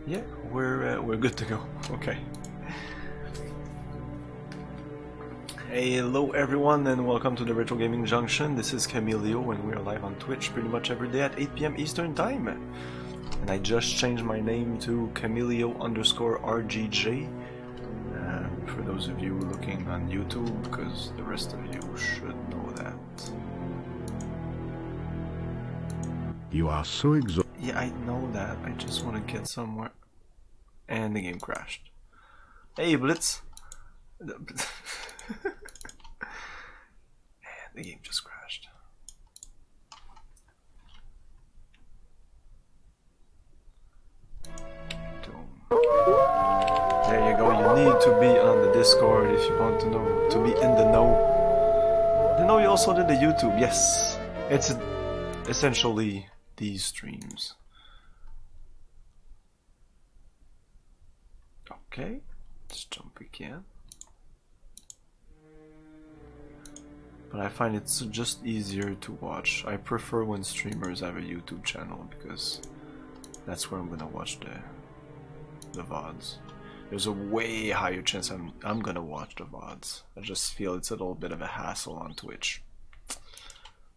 Yeah, we're good to go. Okay. Hey, hello everyone, and welcome to the Retro Gaming Junction. This is Camilio, and we're live on Twitch pretty much every day at 8 PM Eastern Time. And I just changed my name to Camilio_RGJ. For those of you looking on YouTube, because the rest of you should know that. You are so exhausted. Yeah, I know that. I just want to get somewhere. And the game crashed. Hey, Blitz! And the game just crashed. There you go. You need to be on the Discord if you want to know, to be in the know. You know, you also did the YouTube. Yes, it's essentially these streams. Okay, let's jump again. But I find it's just easier to watch. I prefer when streamers have a YouTube channel because that's where I'm gonna watch the VODs. There's a way higher chance I'm gonna watch the VODs. I just feel it's a little bit of a hassle on Twitch.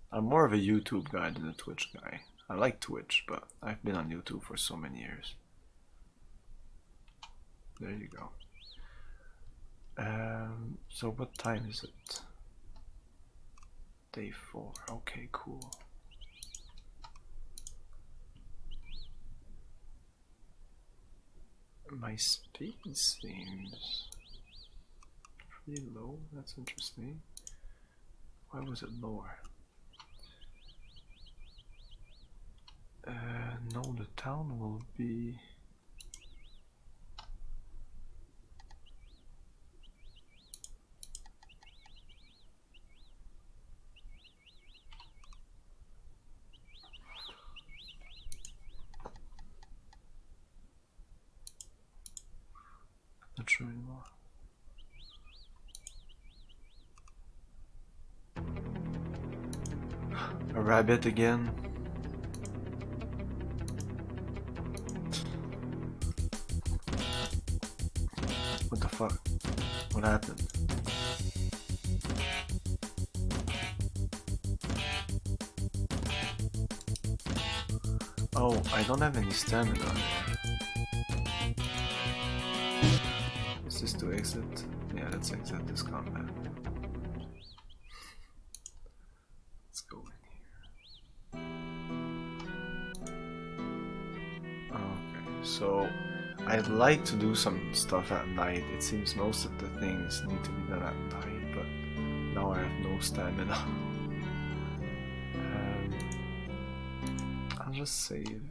I'm more of a YouTube guy than a Twitch guy. I like Twitch, but I've been on YouTube for so many years. There you go. So what time is it? Day 4. Okay, cool. My speed seems pretty low. That's interesting. Why was it lower? No, the town will be... Not sure anymore. A rabbit again. What the fuck? What happened? Oh, I don't have any stamina. Is this to exit? Yeah, let's exit this combat. Let's go in here. Okay, so I'd like to do some stuff at night. It seems most of the things need to be done at night, but now I have no stamina. I'll just save.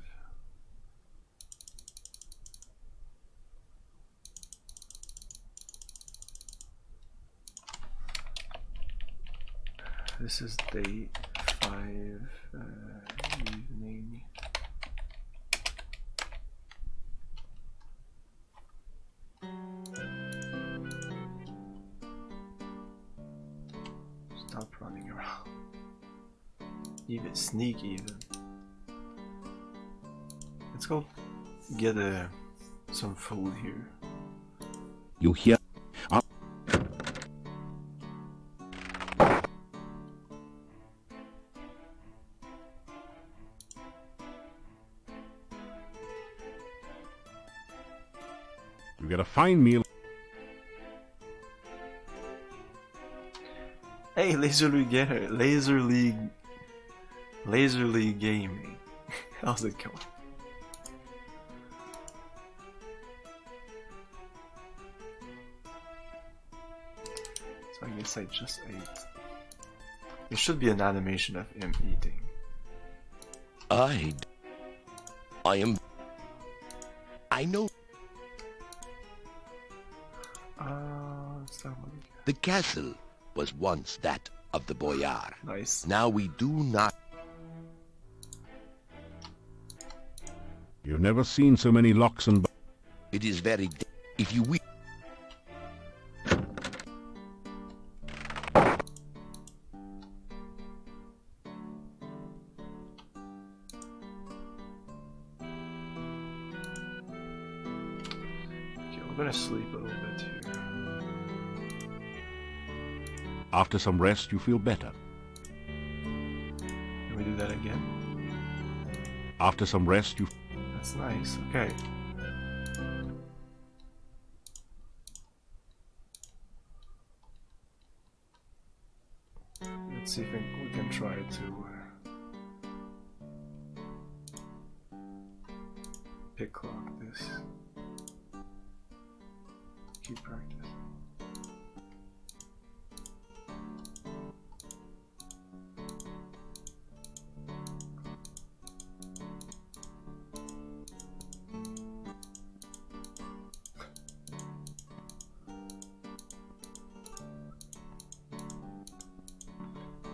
This is day 5, evening. Stop running around. Even sneak even. Let's go get some food here. You hear? You get a fine meal. Hey, Laser League Gaming. How's it going? So I guess I just ate. There should be an animation of him eating. I know. Let's talk about it. The castle was once that of the boyar. Nice. Now we do not. You've never seen so many locks and... It is very... If you wish... gonna sleep a little bit here. After some rest, you feel better. Can we do that again? After some rest, you... That's nice. Okay. Let's see if we can try to pick lock this. Keep practice.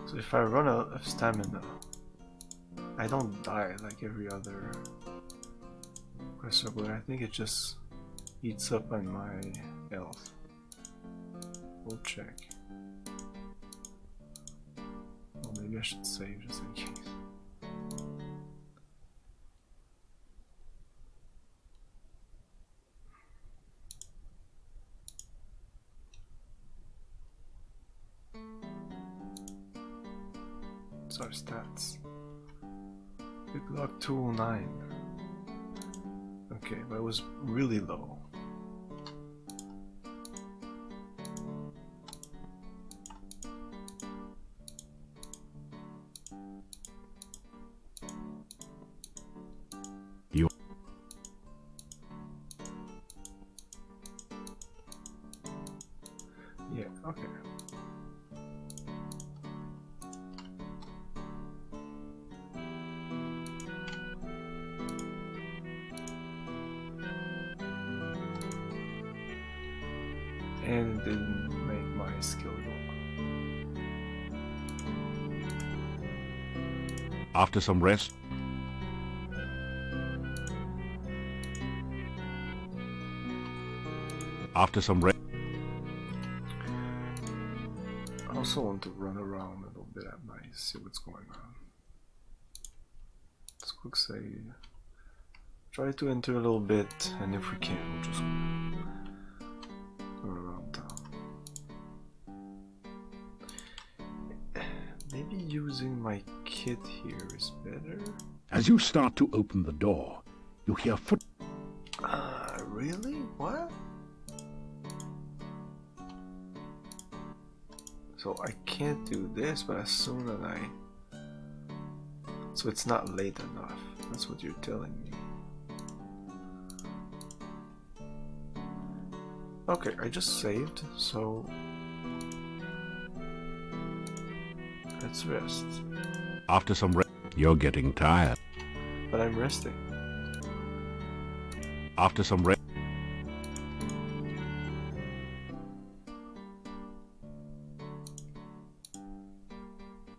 So if I run out of stamina, I don't die like every other quest, but I think it just eats up on my health. We'll check. Well, maybe I should save just in case. What's our stats? Big lock 209. Okay, but it was really low. You... Yeah, okay. And it didn't make my skill go up. After some rest, after some rest, I also want to run around a little bit at night, see what's going on. Let's quick save. Try to enter a little bit, and if we can, we'll just run around town. Maybe using my kit here is better. as you start to open the door, you hear foot... Really? What? So I can't do this, but as soon as I... So it's not late enough. That's what you're telling me. Okay, I just saved, so... Let's rest. After some rest, you're getting tired. But I'm resting. After some rest,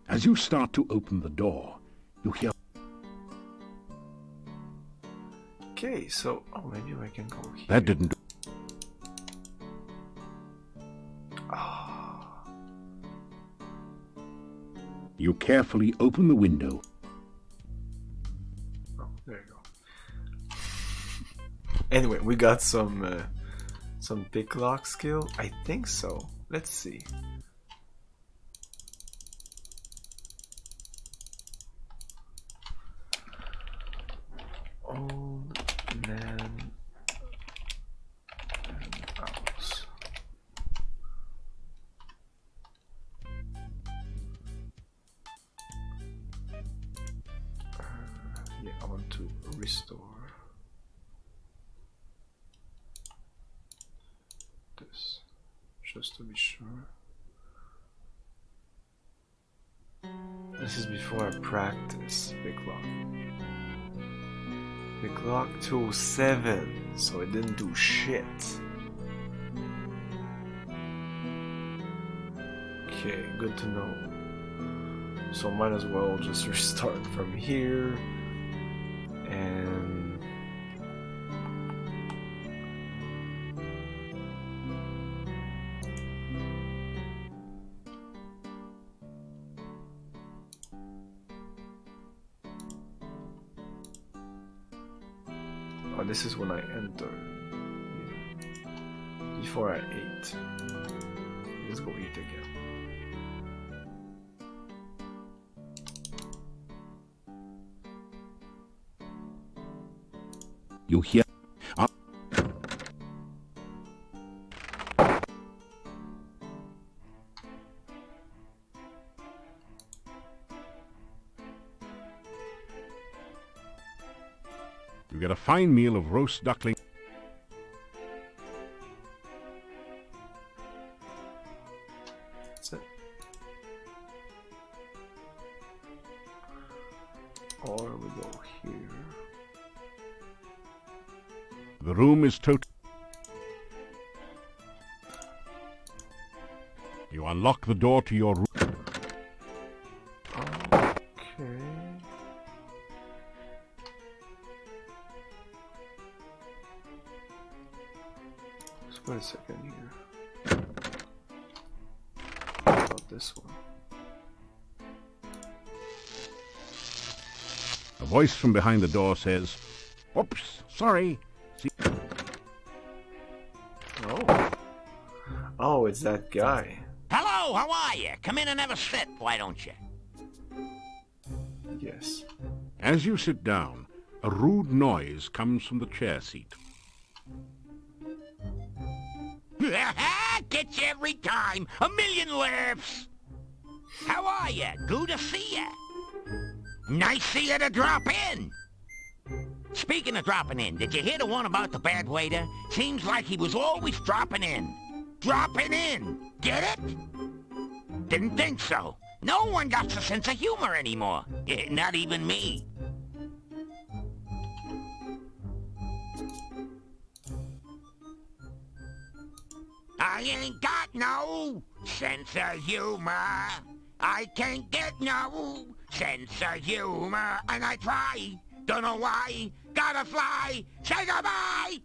as you start to open the door, you hear... Okay, so... Oh, maybe I can go here. That didn't do... Ah. You carefully open the window. Oh, there you go. Anyway, we got some pick lock skill. I think so. Let's see. Old man and owls. Yeah, I want to restore this just to be sure. This is before I practice pick lock. The clock 207, so it didn't do shit. Okay, good to know. So might as well just restart from here. And oh, this is when I enter. Yeah. before I ate. Let's go eat again. You hear? You get a fine meal of roast duckling. That's it. Or we go here. The room is total. You unlock the door to your room. Okay. Just wait a second here. What about this one? A voice from behind the door says, "Oops, sorry." See? Oh. Oh, it's that guy. Hello, how are you? Come in and have a sit, why don't you? Yes. As you sit down, a rude noise comes from the chair seat. Gets you every time. A million laughs. How are you? Good to see you. Nice of you to drop in. Speaking of dropping in, did you hear the one about the bad waiter? Seems like he was always dropping in. Dropping in. Get it? Didn't think so. No one got a sense of humor anymore. Not even me. I ain't got no sense of humor. I can't get no sense of humor. And I try, don't know why, gotta fly, say goodbye.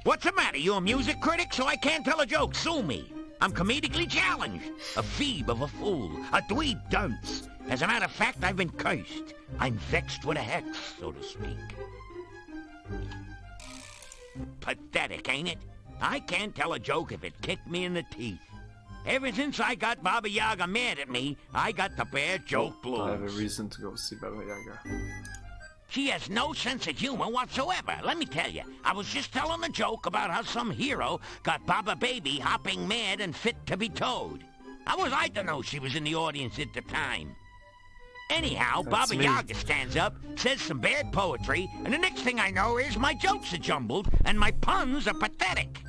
What's the matter, you a music critic? So I can't tell a joke, sue me. I'm comedically challenged. A phoebe of a fool, a dweeb dunce. As a matter of fact, I've been cursed. I'm vexed with a hex, so to speak. Pathetic, ain't it? I can't tell a joke if it kicked me in the teeth. Ever since I got Baba Yaga mad at me, I got the bad joke blues. I have a reason to go see Baba Yaga. She has no sense of humor whatsoever. Let me tell you, I was just telling a joke about how some hero got Baba Baby hopping mad and fit to be towed. How was I to know she was in the audience at the time? Anyhow, That's Baba me. Yaga stands up, says some bad poetry, and the next thing I know is my jokes are jumbled and my puns are pathetic.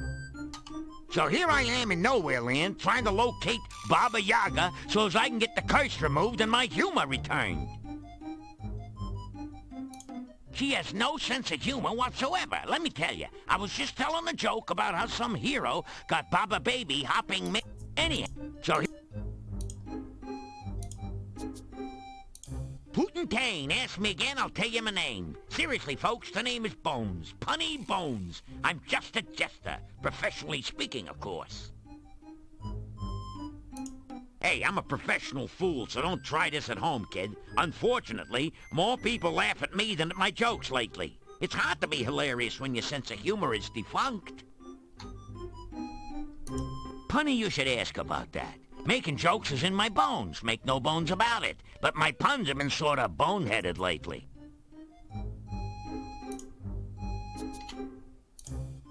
So here I am in Nowhere Land trying to locate Baba Yaga so as I can get the curse removed and my humor returned. She has no sense of humor whatsoever. Let me tell you, I was just telling a joke about how some hero got Baba Baby hopping anyhow. So Putin ask me again, I'll tell you my name. Seriously, folks, the name is Bones. Punny Bones. I'm just a jester. Professionally speaking, of course. Hey, I'm a professional fool, so don't try this at home, kid. Unfortunately, more people laugh at me than at my jokes lately. It's hard to be hilarious when your sense of humor is defunct. Punny, you should ask about that. Making jokes is in my bones, make no bones about it. But my puns have been sort of boneheaded lately.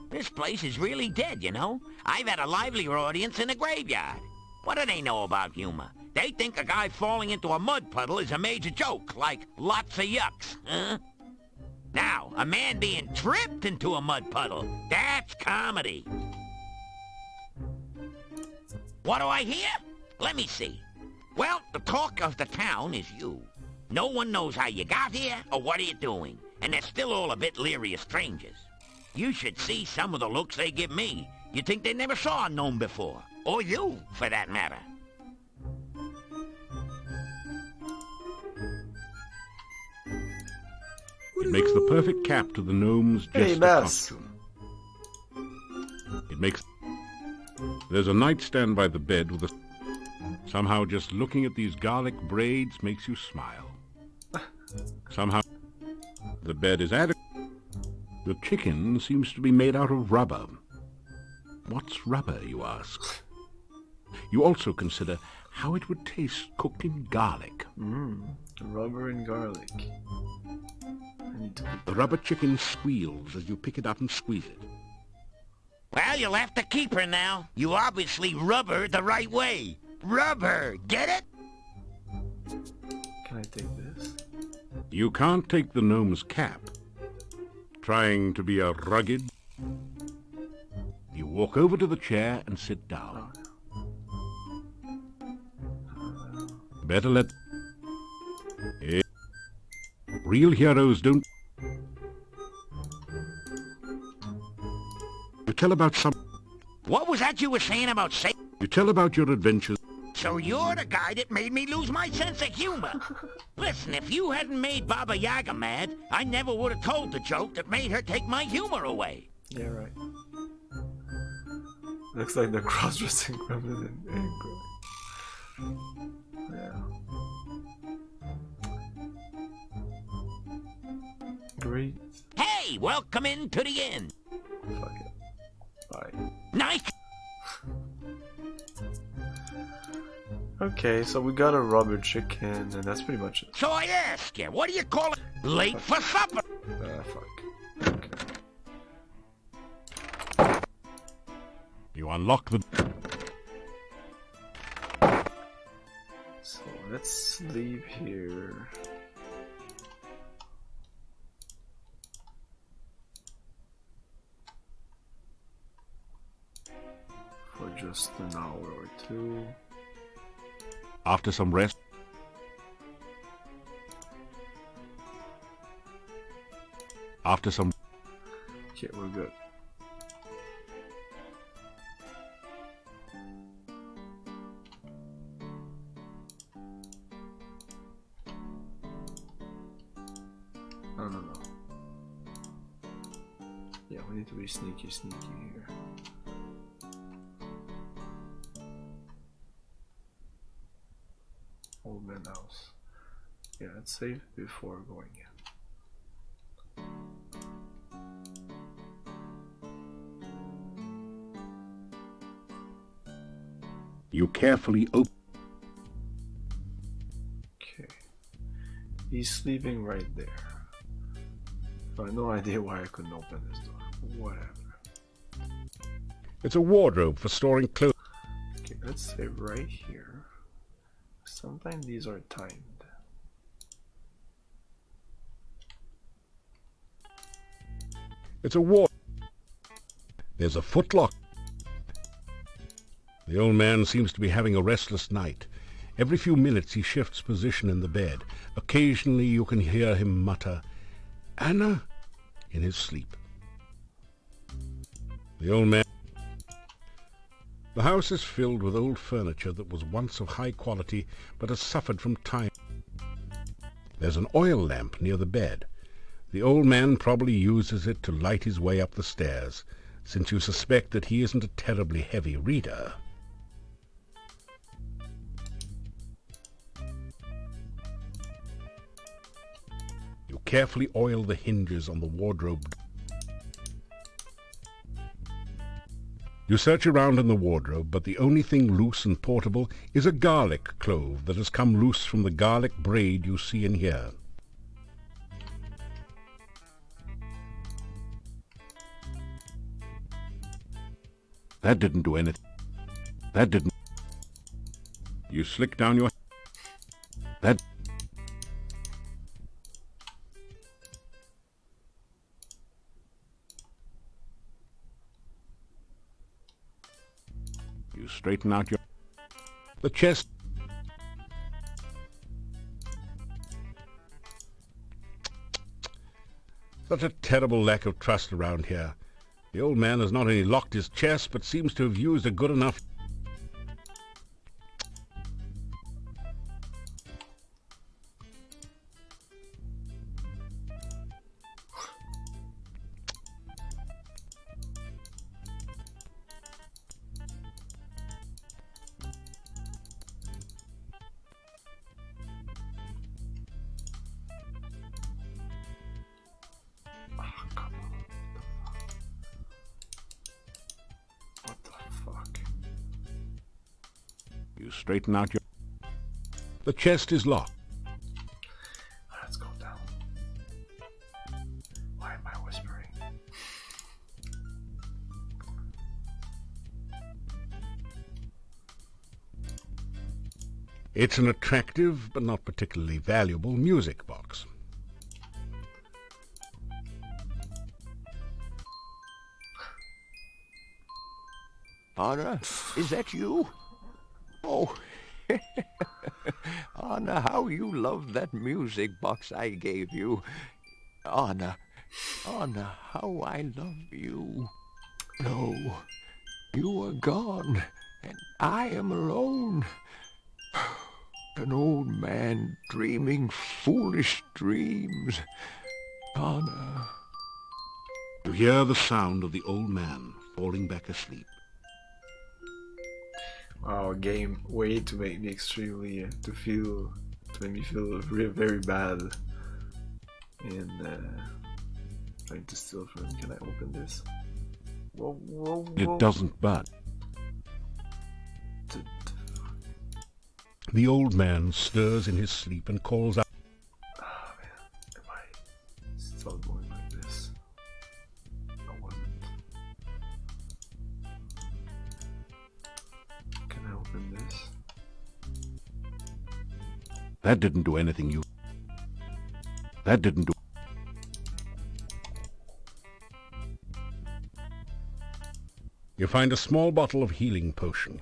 This place is really dead, you know? I've had a livelier audience in a graveyard. What do they know about humor? They think a guy falling into a mud puddle is a major joke, like lots of yucks, huh? Now, a man being tripped into a mud puddle, that's comedy. What do I hear? Let me see. Well, the talk of the town is you. No one knows how you got here or what are you doing, and they're still all a bit leery of strangers. You should see some of the looks they give me. You'd think they never saw a gnome before. Or you, for that matter. It makes the perfect cap to the gnome's Hey, jester Bass. costume. It makes... There's a nightstand by the bed with a... Somehow just looking at these garlic braids makes you smile. Somehow the bed is adequate. The chicken seems to be made out of rubber. What's rubber, you ask? You also consider how it would taste cooked in garlic. Rubber and garlic. I need to put The rubber chicken squeals as you pick it up and squeeze it. Well, you'll have to keep her now. You obviously rubber the right way. Rubber, get it? Can I take this? You can't take the gnome's cap. Trying to be a rugged... You walk over to the chair and sit down. Better let... Real heroes don't... You tell about some... What was that you were saying about You tell about your adventures. So you're the guy that made me lose my sense of humor. Listen, if you hadn't made Baba Yaga mad, I never would have told the joke that made her take my humor away. Yeah, right. Looks like the cross-dressing gremlin and yeah. Great. Hey, welcome into the inn. Fuck it. Bye. Nice. Okay, so we got a rubber chicken, and that's pretty much it. So I ask you, what do you call it? Late for supper. Fuck. Okay. You unlock the... So let's leave here. For just an hour or two. After some rest... After some... Okay, we're good. No. Yeah, we need to be sneaky here. Old man house. Yeah, let's save before going in. You carefully open... Okay. He's sleeping right there. I have no idea why I couldn't open this door. Whatever. It's a wardrobe for storing clothes. Okay, let's say right here. Sometimes these are timed. It's a ward. There's a footlock. The old man seems to be having a restless night. Every few minutes he shifts position in the bed. Occasionally you can hear him mutter, "Anna," in his sleep. The old man... The house is filled with old furniture that was once of high quality but has suffered from time. There's an oil lamp near the bed. The old man probably uses it to light his way up the stairs, since you suspect that he isn't a terribly heavy reader. You carefully oil the hinges on the wardrobe. You search around in the wardrobe, but the only thing loose and portable is a garlic clove that has come loose from the garlic braid you see in here. That didn't do anything. That didn't... You slick down your... That... You straighten out your... The chest... Such a terrible lack of trust around here. The old man has not only locked his chest, but seems to have used a good enough... What You straighten out your... The chest is locked. Let's go down. Why am I whispering? It's an attractive but not particularly valuable music box. Anna, is that you? Oh, Anna, how you love that music box I gave you. Anna, Anna, how I love you. No, you are gone, and I am alone. An old man dreaming foolish dreams. Anna. You hear the sound of the old man falling back asleep. Wow, a game way to make me extremely to make me feel very bad. And trying to steal from him. Can I open this? Whoa, whoa, whoa. It doesn't budge. The old man stirs in his sleep and calls out. Oh man, am I still going like this? I wasn't. Can I open this? That didn't do anything, you... That didn't do... You find a small bottle of healing potion.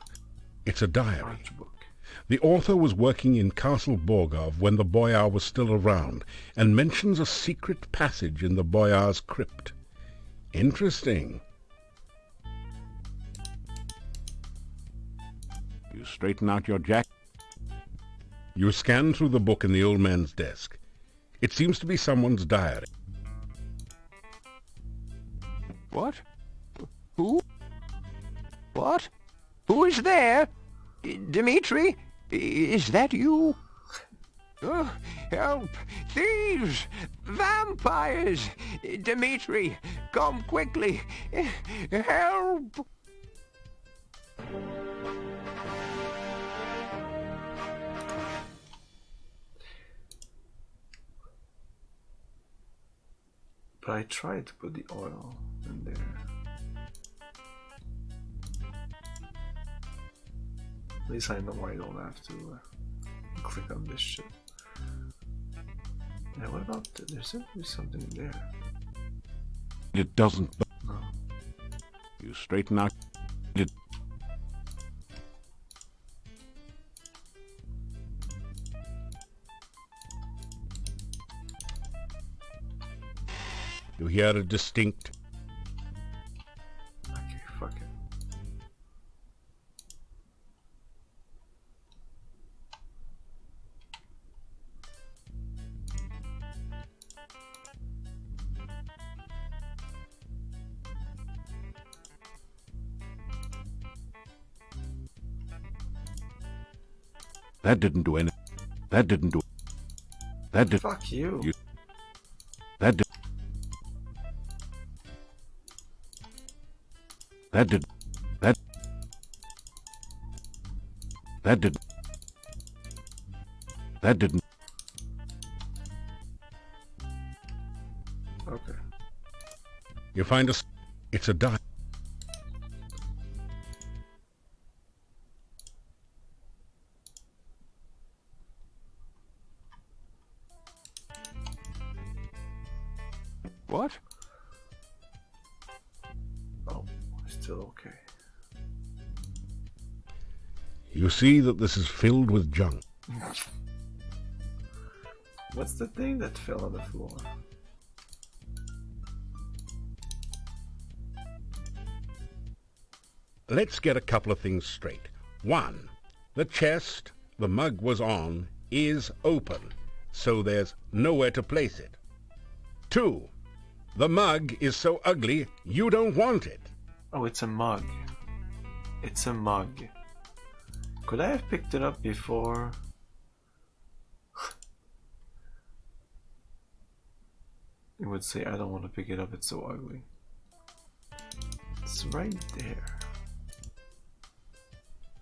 It's a diary. Large book. The author was working in Castle Borgov when the Boyar was still around, and mentions a secret passage in the Boyar's crypt. Interesting. You straighten out your jacket. You scan through the book in the old man's desk. It seems to be someone's diary. What? Who? What? Who is there? Dmitri? Is that you? Oh, help! Thieves! Vampires! Dmitri, come quickly! Help! But I tried to put the oil in there. At least I know I don't have to click on this shit. Yeah, what about there's certainly something there. It doesn't... No. You straighten out... It... You hear a distinct... Okay, fuck it. That didn't do anything. That didn't do... That did... Fuck you. That did... That did... That... That did... That didn't... Okay. You find a... It's a die. What? Oh, still okay. You see that this is filled with junk. What's the thing that fell on the floor? Let's get a couple of things straight. One, the chest the mug was on is open, so there's nowhere to place it. Two, the mug is so ugly you don't want it. Oh, it's a mug. It's a mug. Could I have picked it up before? It would say, I don't want to pick it up, it's so ugly. It's right there.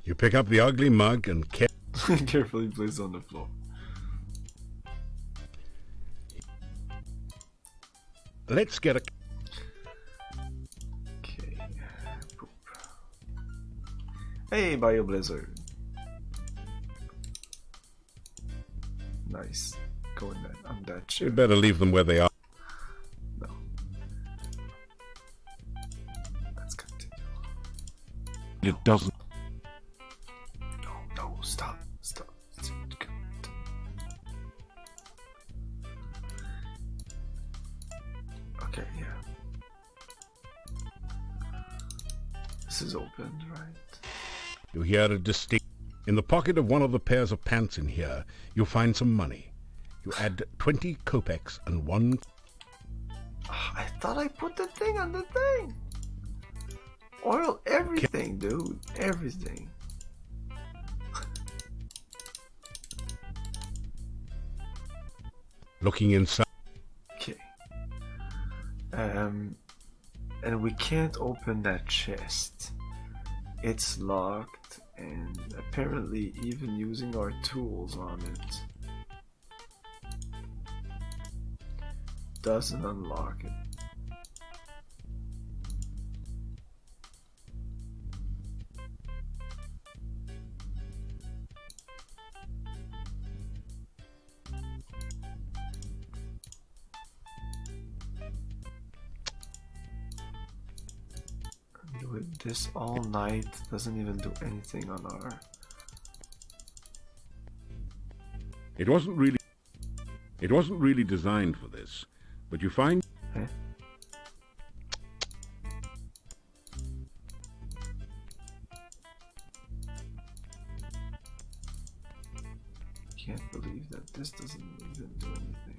You pick up the ugly mug and carefully place on the floor. let's get a... Okay. Poop. Hey, Bio Blizzard. Nice. Go in that. I'm that You shit. better leave them where they are. No. Let's continue. It doesn't... No, no, stop. Stop. Okay, yeah. This is opened, right? You hear a distinct... In the pocket of one of the pairs of pants in here, you find some money. You add 20 kopecks and 1... I thought I put the thing on the thing. Oil everything, dude. Everything. Looking inside... Okay. And we can't open that chest. It's locked, and apparently even using our tools on it doesn't unlock it. With this all night doesn't even do anything on our... It wasn't really designed for this, but you find... Eh? Can't believe that this doesn't even do anything.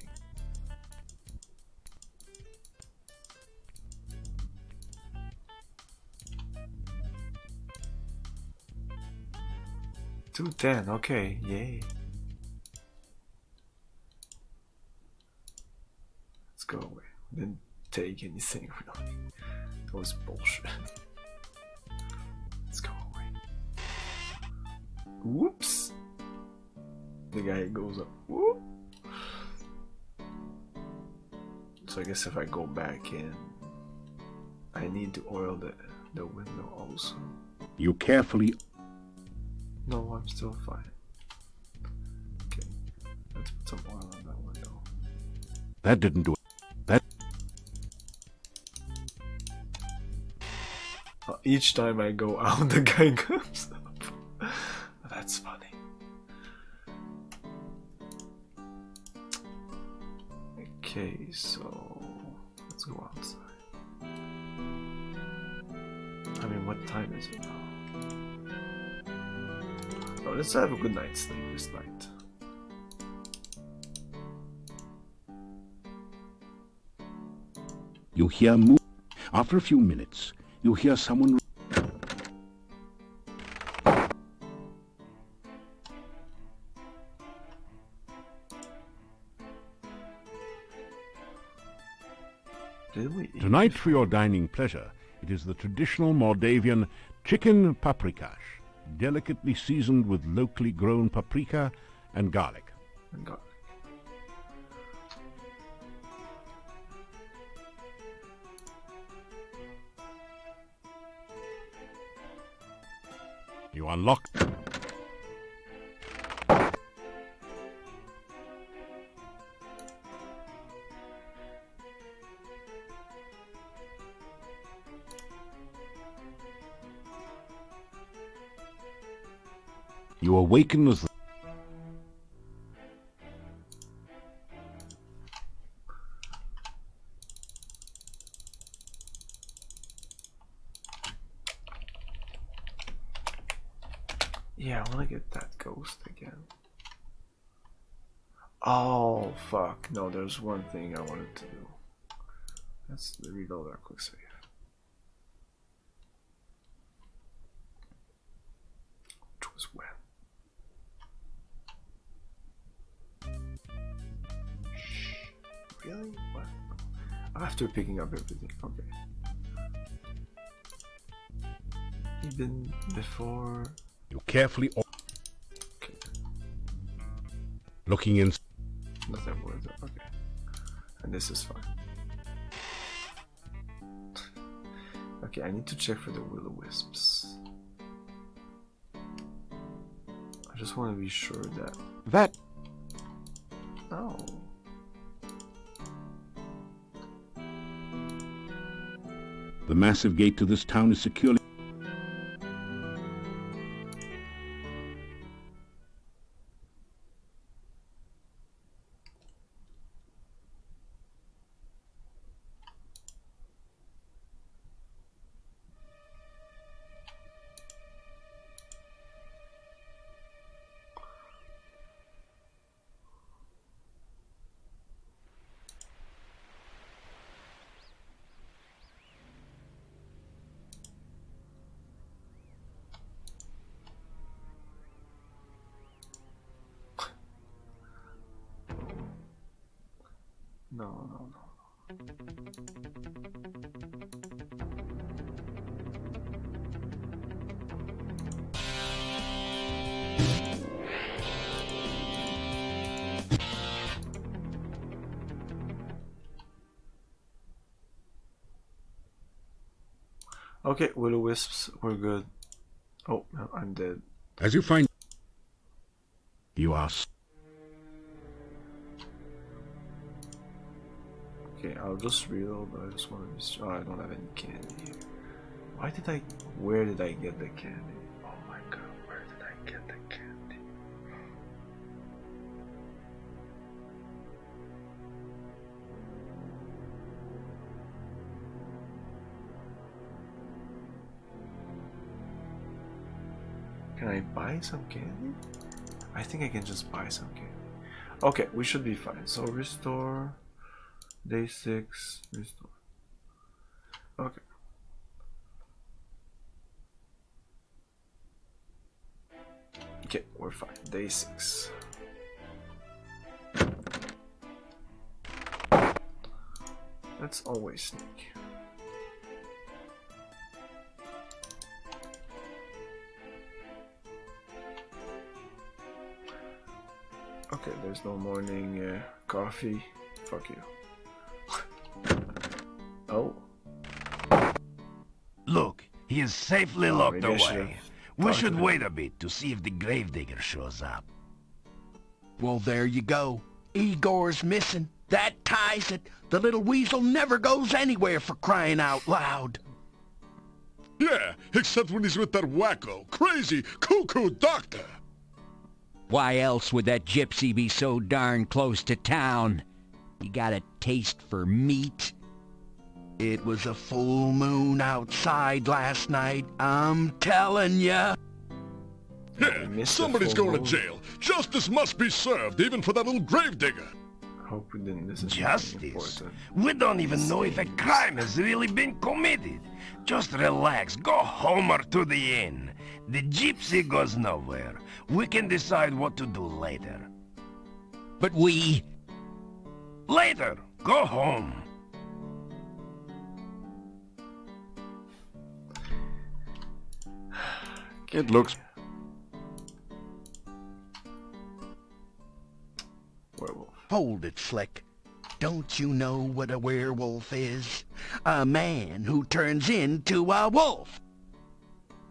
$210, okay, yay. Let's go away. We didn't take anything really. That was bullshit. Let's go away. Whoops! The guy goes up. Whoop! So I guess if I go back in, I need to oil the window also. You carefully... No, I'm still fine. Okay, let's put some oil on that window. That didn't do it. That... Each time I go out, the guy comes up. That's funny. Okay, so let's go outside. I mean, what time is it now? Oh, let's have a good night's sleep this night. You hear move. After a few minutes, you hear someone... Did we eat? Tonight, for your dining pleasure, it is the traditional Moldavian chicken paprikash, delicately seasoned with locally grown paprika and garlic. And garlic. You unlock... You awaken as... Yeah, I want to get that ghost again. Oh, fuck. No, there's one thing I wanted to do. Let's reload our quick save. Which was when? Really? What? After picking up everything. Okay. Even before You carefully Okay. looking in. Nothing worth it. Okay. And this is fine. Okay, I need to check for the will-o-wisps. I just want to be sure that... That... Oh. The massive gate to this town is securely... No. Okay, will-o-wisps, we're good. Oh, no, I'm dead. As you find... You are... Okay, I'll just reload, but I just want to be sure. Oh, I don't have any candy here. Where did I get the candy? Oh my god, where did I get the candy? Can I buy some candy? I think I can just buy some candy. Okay, we should be fine. So restore... Day 6, restore. Okay. Okay, we're fine. Day 6. Let's always sneak. Okay, there's no morning coffee. Fuck you. Oh. Look, he is safely locked maybe I away. should've We talked should to him. wait a bit to see if the gravedigger shows up. Well, there you go. Igor's missing. That ties it. The little weasel never goes anywhere, for crying out loud. Yeah, except when he's with that wacko, crazy, cuckoo doctor. Why else would that gypsy be so darn close to town? He got a taste for meat. It was a full moon outside last night, I'm telling ya. Yeah, missed somebody's the full going to moon. jail. Justice must be served, even for that little gravedigger. Hope we didn't miss anything Justice? important. We don't even know if a crime has really been committed. Just relax, go home or to the inn. The gypsy goes nowhere. We can decide what to do later. But we... Later, go home. It looks... Werewolf. Hold it, Slick. Don't you know what a werewolf is? A man who turns into a wolf.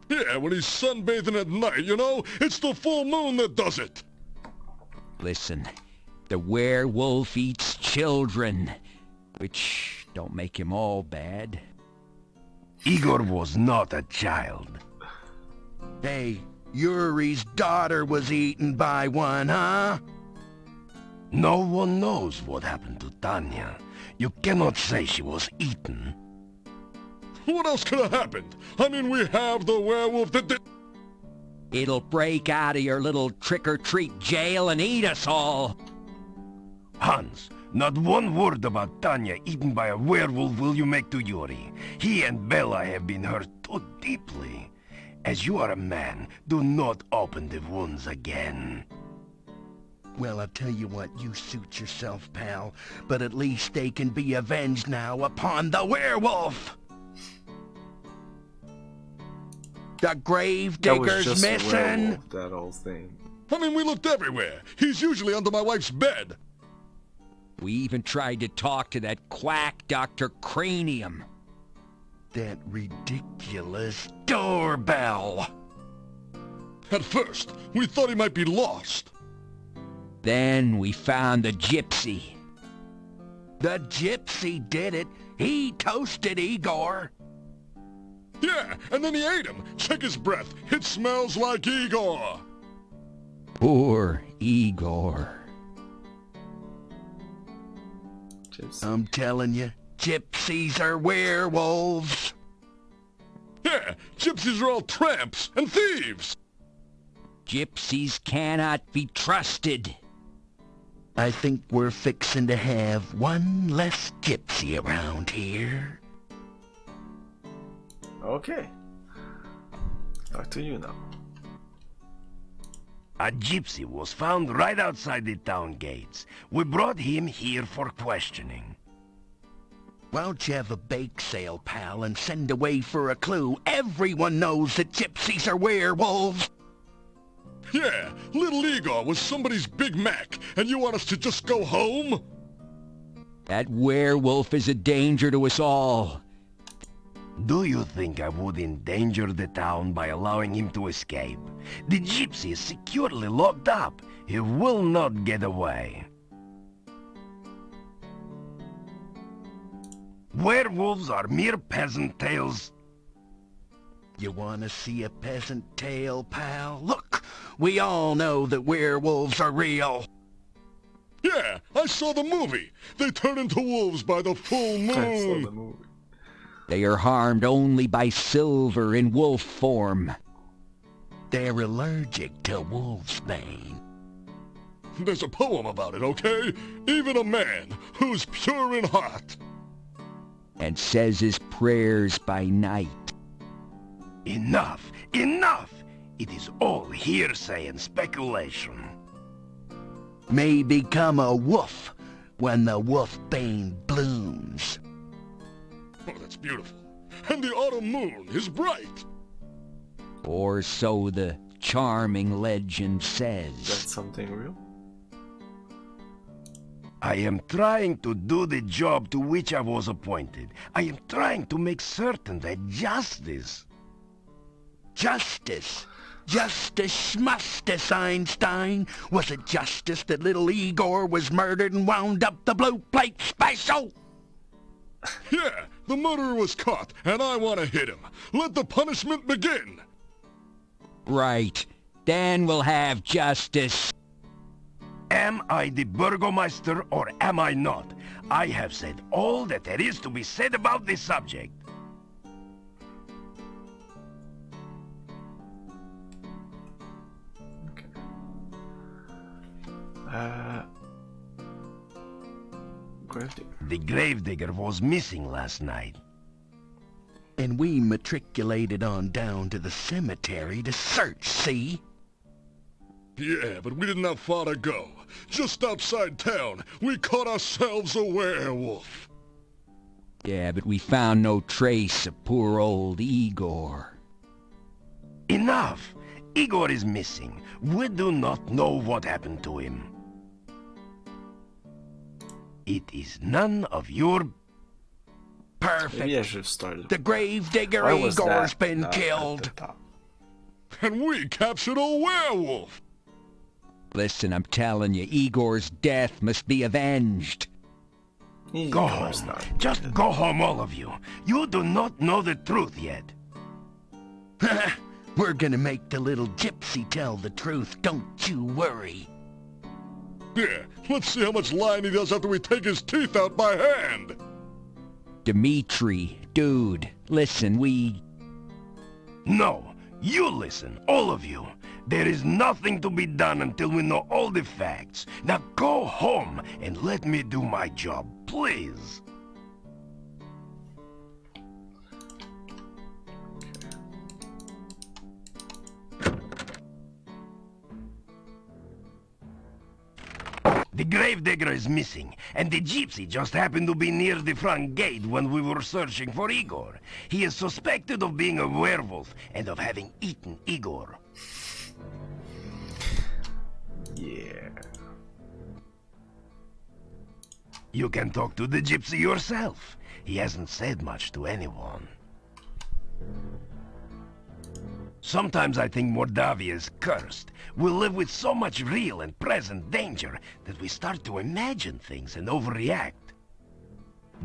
Yeah, when he's sunbathing at night, you know? It's the full moon that does it. Listen, the werewolf eats children, which don't make him all bad. Igor was not a child. Hey, Yuri's daughter was eaten by one, huh? No one knows what happened to Tanya. You cannot say she was eaten. What else could have happened? I mean, we have the werewolf that did... It'll break out of your little trick-or-treat jail and eat us all. Hans, not one word about Tanya eaten by a werewolf will you make to Yuri. He and Bella have been hurt too deeply. As you are a man, do not open the wounds again. Well, I'll tell you what, you suit yourself, pal. But at least they can be avenged now upon the werewolf! The grave That was digger's just missing. werewolf, that whole thing. I mean, we looked everywhere. He's usually under my wife's bed. We even tried to talk to that quack Dr. Cranium. That ridiculous doorbell. At first, we thought he might be lost. Then we found the gypsy. The gypsy did it. He toasted Igor. Yeah, and then he ate him. Check his breath. It smells like Igor. Poor Igor. Gypsy. I'm telling you, gypsies are werewolves. Yeah, gypsies are all tramps and thieves. Gypsies cannot be trusted. I think we're fixin' to have one less gypsy around here. Okay. Back to you now. A gypsy was found right outside the town gates. We brought him here for questioning. Why don't you have a bake sale, pal, and send away for a clue? Everyone knows that gypsies are werewolves. Yeah, little Igor was somebody's Big Mac, and you want us to just go home? That werewolf is a danger to us all. Do you think I would endanger the town by allowing him to escape? The gypsy is securely locked up. He will not get away. Werewolves are mere peasant tales. You want to see a peasant tale, pal? Look, we all know that werewolves are real. Yeah, I saw the movie. They turn into wolves by the full I saw moon. the movie. They are harmed only by silver in wolf form. They're allergic to wolfsbane. There's a poem about it, okay? Even a man who's pure in heart. And says his prayers by night. Enough! Enough! It is all hearsay and speculation. May become a wolf when the wolfbane blooms. Oh, that's beautiful. And the autumn moon is bright. Or so the charming legend Is says. that something real? I am trying to do the job to which I was appointed. I am trying to make certain that justice... Justice. Justice schmustice, Einstein. Was it justice that little Igor was murdered and wound up the blue plate special? Yeah, the murderer was caught, and I want to hit him. Let the punishment begin. Right. Then we'll have justice. Am I the Burgomaster or am I not? I have said all that there is to be said about this subject. Gravedigger. The gravedigger was missing last night. And we matriculated on down to the cemetery to search, see? Yeah, but we didn't have far to go. Just outside town, we caught ourselves a werewolf. Yeah, but we found no trace of poor old Igor. Enough! Igor is missing. We do not know what happened to him. It is none of your... Perfect. Maybe I should have started. The gravedigger Why was Igor's that been not at the killed. top? And we captured a werewolf. Listen, I'm telling you, Igor's death must be avenged. Go Igor's home. not Just dead. go home, all of you. You do not know the truth yet. We're gonna make the little gypsy tell the truth, don't you worry. Yeah, let's see how much lying he does after we take his teeth out by hand. Dimitri, dude, listen, No, you listen, all of you. There is nothing to be done until we know all the facts. Now go home and let me do my job, please. The gravedigger is missing, and the gypsy just happened to be near the front gate when we were searching for Igor. He is suspected of being a werewolf and of having eaten Igor. Yeah. You can talk to the gypsy yourself. He hasn't said much to anyone. Sometimes I think Mordavia is cursed. We live with so much real and present danger that we start to imagine things and overreact.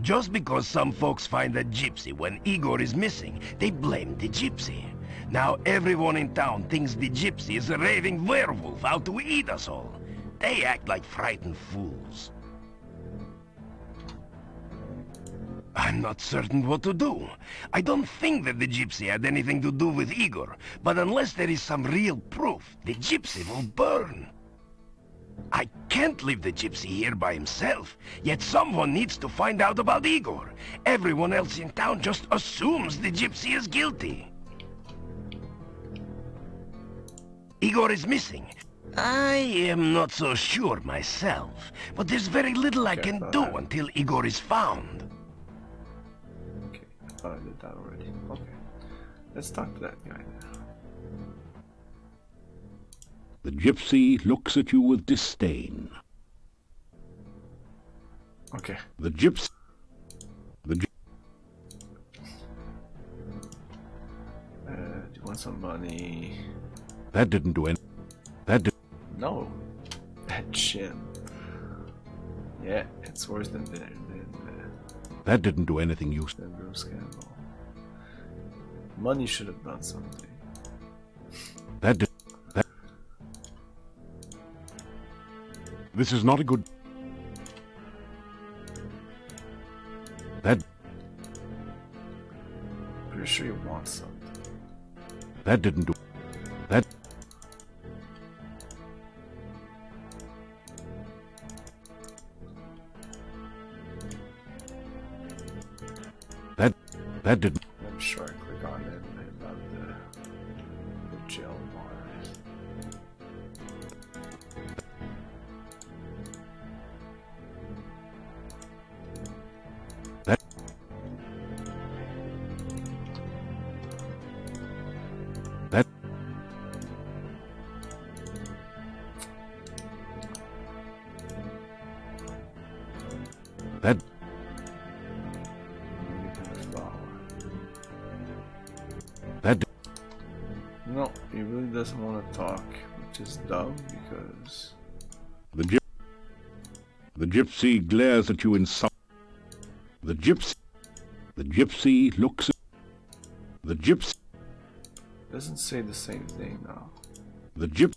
Just because some folks find a gypsy when Igor is missing, they blame the gypsy. Now everyone in town thinks the gypsy is a raving werewolf out to eat us all. They act like frightened fools. I'm not certain what to do. I don't think that the gypsy had anything to do with Igor, but unless there is some real proof, the gypsy will burn. I can't leave the gypsy here by himself, yet someone needs to find out about Igor. Everyone else in town just assumes the gypsy is guilty. Igor is missing. I am not so sure myself, but there's very little I can do until Igor is found. I did that already. Okay. Let's talk to that guy now. The gypsy looks at you with disdain. Okay. The gypsy... Do you want some money? That didn't do any... That did... No. That chin. Yeah, it's worse than That didn't do anything useful. than Bruce Campbell. Money should have done something. That did... That... This is not a good... That... Pretty sure you want something. That didn't do... That... That didn't... I'm sure I click on it about the jail bars. That... That... That... That... No, he really doesn't want to talk, which is dumb because... The gypsy glares at you in some... The gypsy looks at... The gypsy... Doesn't say the same thing now. The gyp...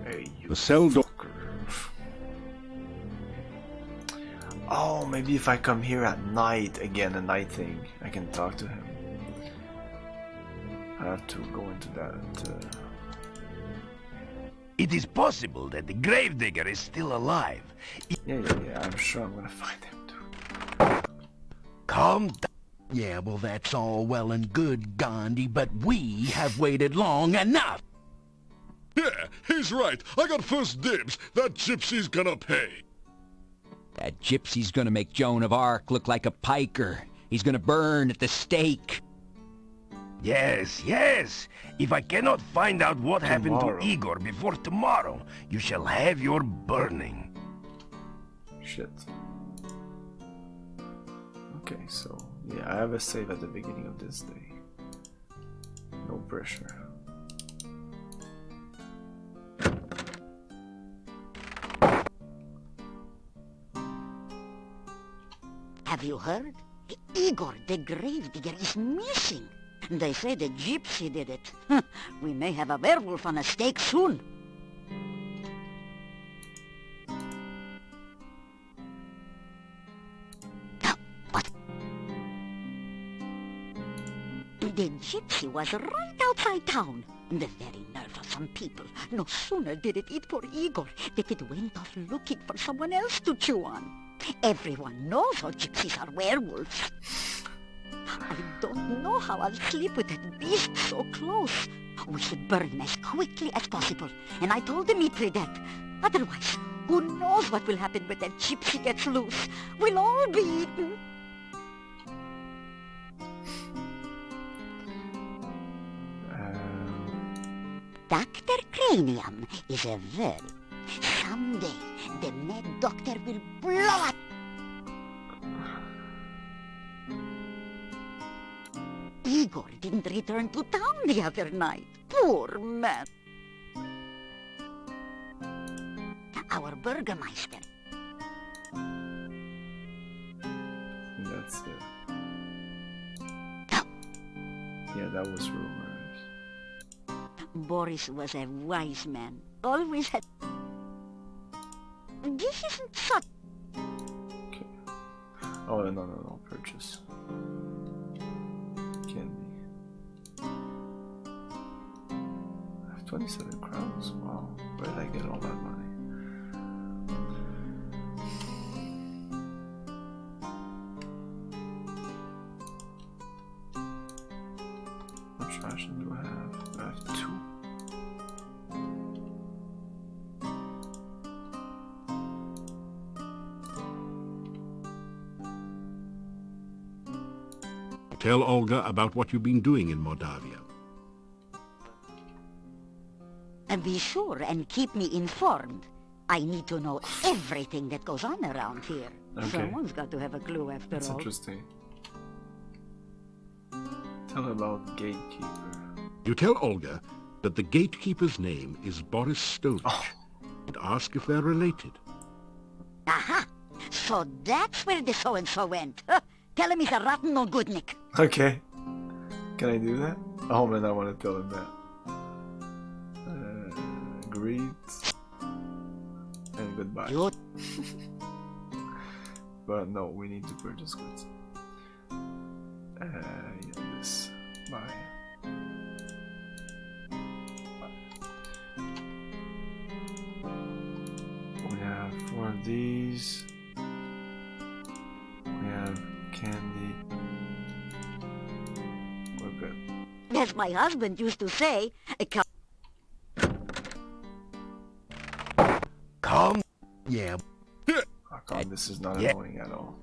Hey, you The cell door... fucker. Oh, maybe if I come here at night, again, a night thing, I can talk to him. I have to go into that. It is possible that the gravedigger is still alive. Yeah, I'm sure I'm gonna find him too. Calm down. Yeah, well, that's all well and good, Gandhi, but we have waited long enough. Yeah, he's right. I got first dibs. That gypsy's gonna pay. That gypsy's gonna make Joan of Arc look like a piker. He's gonna burn at the stake. Yes, yes. If I cannot find out what happened to Tomorrow. Igor before tomorrow, you shall have your burning. Shit. Okay, so yeah, I have a save at the beginning of this day. No pressure. Have you heard? Igor the Gravedigger is missing. They say the gypsy did it. We may have a werewolf on a stake soon. What? The gypsy was right outside town. The very nerve of some people. No sooner did it eat poor Igor than it went off looking for someone else to chew on. Everyone knows how gypsies are werewolves. I don't know how I'll sleep with that beast so close. We should burn them as quickly as possible. And I told Dimitri that. Otherwise, who knows what will happen when that gypsy gets loose? We'll all be eaten. Dr. Cranium is a verb. Someday, the mad doctor will blow up. Igor didn't return to town the other night. Poor man. Our burgermeister. That's it. Yeah, that was rumors. Boris was a wise man. Always had... This isn't such... Okay. Oh, no. Purchase. Candy. I have 27 crowns. Wow. Where did I get all that money? What trash do I have? I have 2. Tell Olga about what you've been doing in Moldavia. And be sure and keep me informed. I need to know everything that goes on around here. Okay. Someone's got to have a clue after That's all. interesting. Tell her about Gatekeeper. You tell Olga that the gatekeeper's name is Boris Stovich and ask if they're related. Aha! So that's where the so-and-so went. Huh? Tell him he's a rotten no goodnik. Okay. Can I do that? Oh man, I want to tell him that. Greet and goodbye. You... But no, we need to purchase goods. Yeah, this. Bye. We have 4 of these. We have candy. We're good. As my husband used to say, Come. Yeah. How come this is not annoying at all?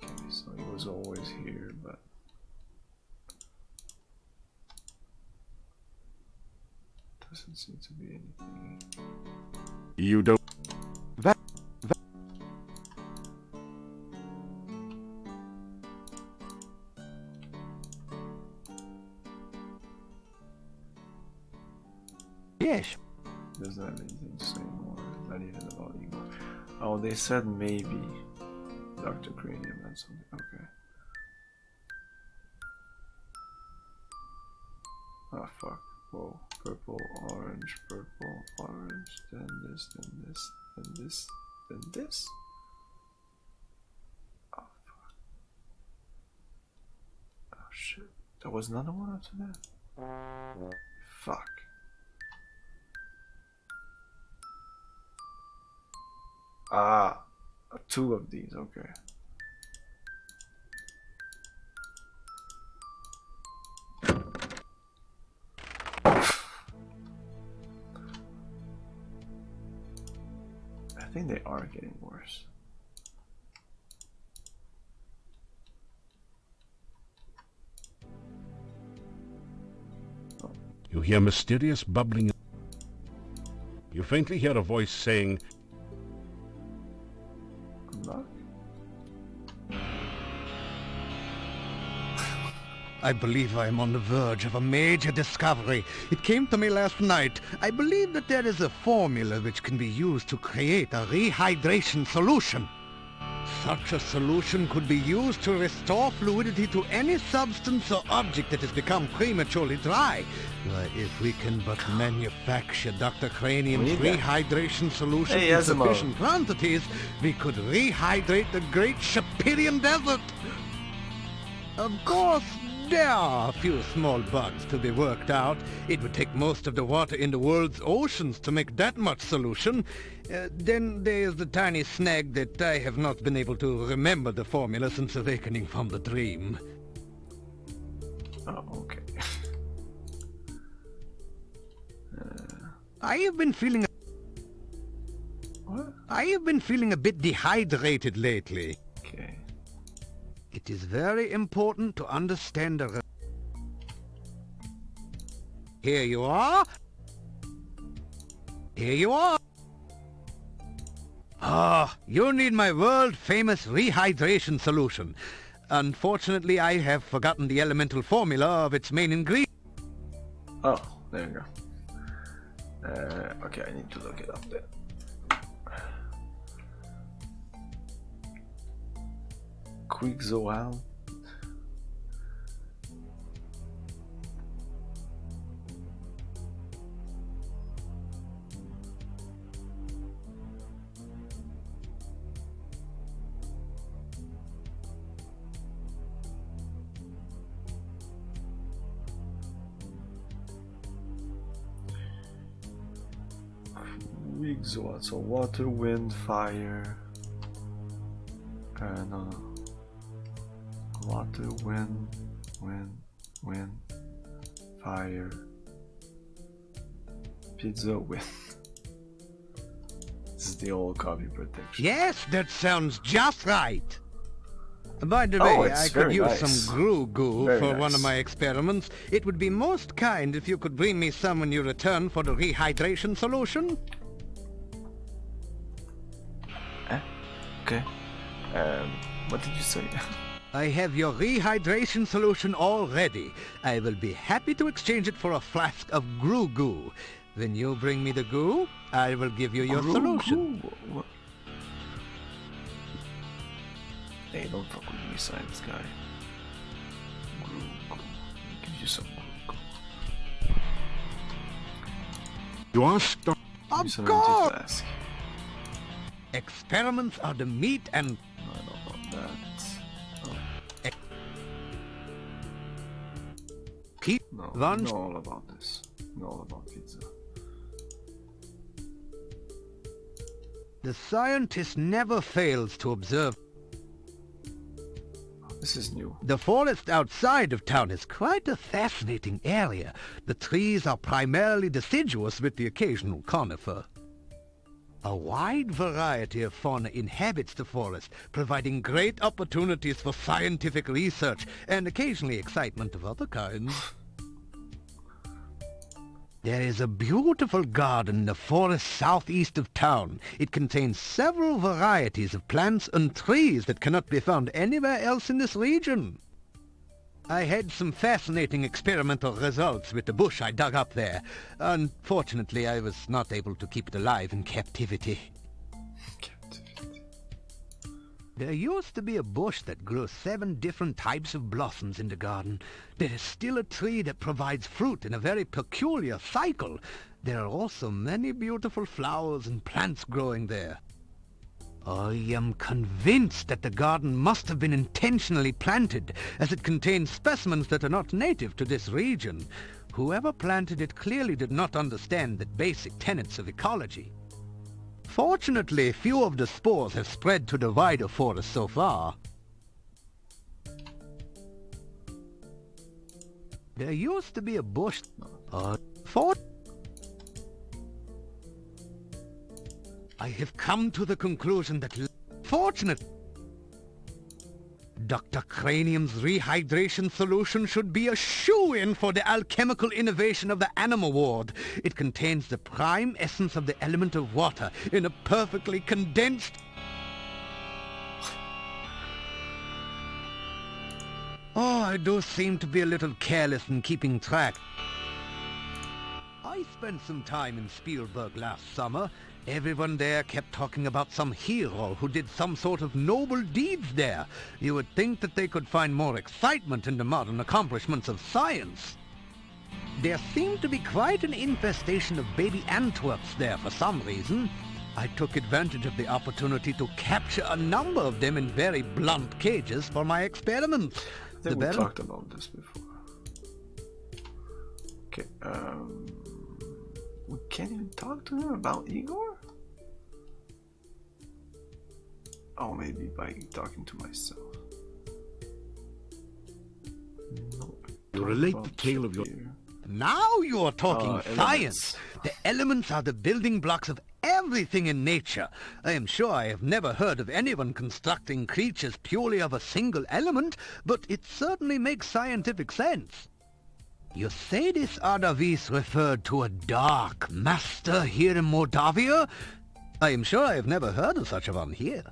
Okay, so he was always here, but doesn't seem to be anything. You don't... Yes. Doesn't have anything to say more. Not even about Igor. Oh, they said maybe Dr. Cranium and something. Okay. Oh fuck. Whoa. Purple, orange, then this, then this, then this, then this. Oh fuck. Oh shit. There was another one after that? Fuck. Ah, 2 of these, okay. I think they are getting worse. You hear mysterious bubbling. You faintly hear a voice saying, Luck? I believe I am on the verge of a major discovery. It came to me last night. I believe that there is a formula which can be used to create a rehydration solution. Such a solution could be used to restore fluidity to any substance or object that has become prematurely dry. If we can but manufacture Dr. Cranium's rehydration solution in sufficient quantities, we could rehydrate the great Shapirian Desert. Of course, There are a few small bugs to be worked out. It would take most of the water in the world's oceans to make that much solution. Then there's the tiny snag that I have not been able to remember the formula since awakening from the dream. Oh, okay. I have been feeling a bit dehydrated lately. Okay. It is very important to understand the... Here you are. Here you are. Ah, you need my world-famous rehydration solution. Unfortunately, I have forgotten the elemental formula of its main ingredient. Oh, there you go. Okay, I need to look it up then. Quixoal. Quixoal, so water, wind, fire, no. Water, wind, fire, pizza, wind. This is the old copy protection. Yes, that sounds just right. By the Oh, way, it's I could very use nice. some glue goo Very for one nice. of my experiments. It would be most kind if you could bring me some when you return for the rehydration solution. Okay. What did you say? I have your rehydration solution all ready. I will be happy to exchange it for a flask of glue goo. When you bring me the goo, I will give you your solution. What? Hey, don't fuck with me, science guy. I'll give you some glue. You are stuck. Give me some course. empty flask. Experiments are the meat and... No, I don't know that. Oh. Keep No, lunch. know all about this. Know all about pizza. The scientist never fails to observe. This is new. The forest outside of town is quite a fascinating area. The trees are primarily deciduous with the occasional conifer. A wide variety of fauna inhabits the forest, providing great opportunities for scientific research and occasionally excitement of other kinds. There is a beautiful garden in the forest southeast of town. It contains several varieties of plants and trees that cannot be found anywhere else in this region. I had some fascinating experimental results with the bush I dug up there. Unfortunately, I was not able to keep it alive in captivity. There used to be a bush that grew 7 different types of blossoms in the garden. There is still a tree that provides fruit in a very peculiar cycle. There are also many beautiful flowers and plants growing there. I am convinced that the garden must have been intentionally planted, as it contains specimens that are not native to this region. Whoever planted it clearly did not understand the basic tenets of ecology. Fortunately, few of the spores have spread to the wider forest so far. There used to be a bush... I have come to the conclusion that... Fortunately, Dr. Cranium's rehydration solution should be a shoo-in for the alchemical innovation of the Animal Ward. It contains the prime essence of the element of water in a perfectly condensed... Oh, I do seem to be a little careless in keeping track. I spent some time in Spielberg last summer. Everyone there kept talking about some hero who did some sort of noble deeds there. You would think that they could find more excitement in the modern accomplishments of science. There seemed to be quite an infestation of baby Antwerps there for some reason. I took advantage of the opportunity to capture a number of them in very blunt cages for my experiments. I think we talked about this before. Okay, we can't even talk to him about Igor? Oh, maybe by talking to myself. No, You relate the tale of your... Now you are talking Elements. science. The elements are the building blocks of everything in nature. I am sure I have never heard of anyone constructing creatures purely of a single element, but it certainly makes scientific sense. You say this Adavis referred to a dark master here in Moldavia? I am sure I have never heard of such a one here.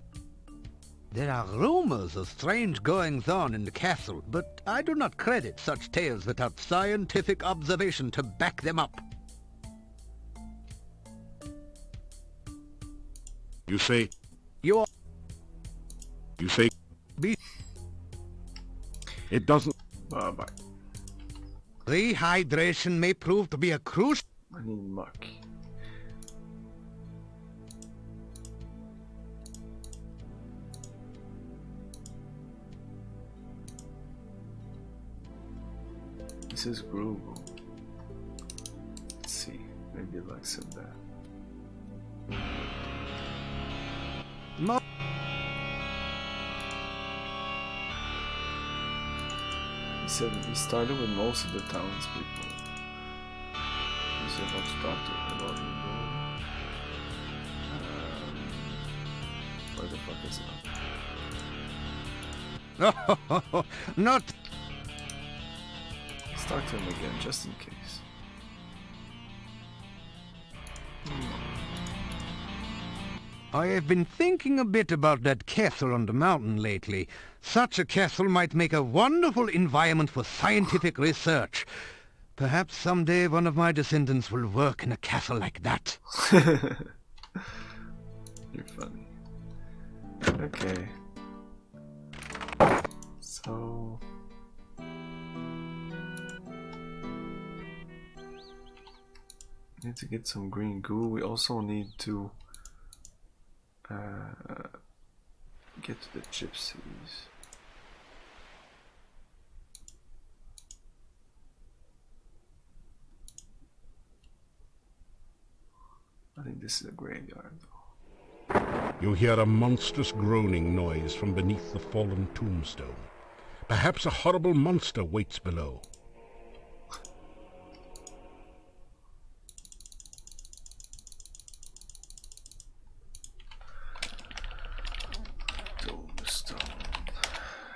There are rumors of strange goings-on in the castle, but I do not credit such tales without scientific observation to back them up. You say... You are... You say... Be... It doesn't... Bye. Rehydration may prove to be a crucial... I need muck. This is Google. Let's see. Maybe Alex said that. He said he started with most of the townspeople. He said not to talk to about Igor. Where the fuck is it? Not... Let's talk to him again, just in case. I have been thinking a bit about that castle on the mountain lately. Such a castle might make a wonderful environment for scientific research. Perhaps someday one of my descendants will work in a castle like that. You're funny. Okay. So... need to get some green goo. We also need to get to the gypsies. I think this is a graveyard though. You hear a monstrous groaning noise from beneath the fallen tombstone. Perhaps a horrible monster waits below. Tombstone.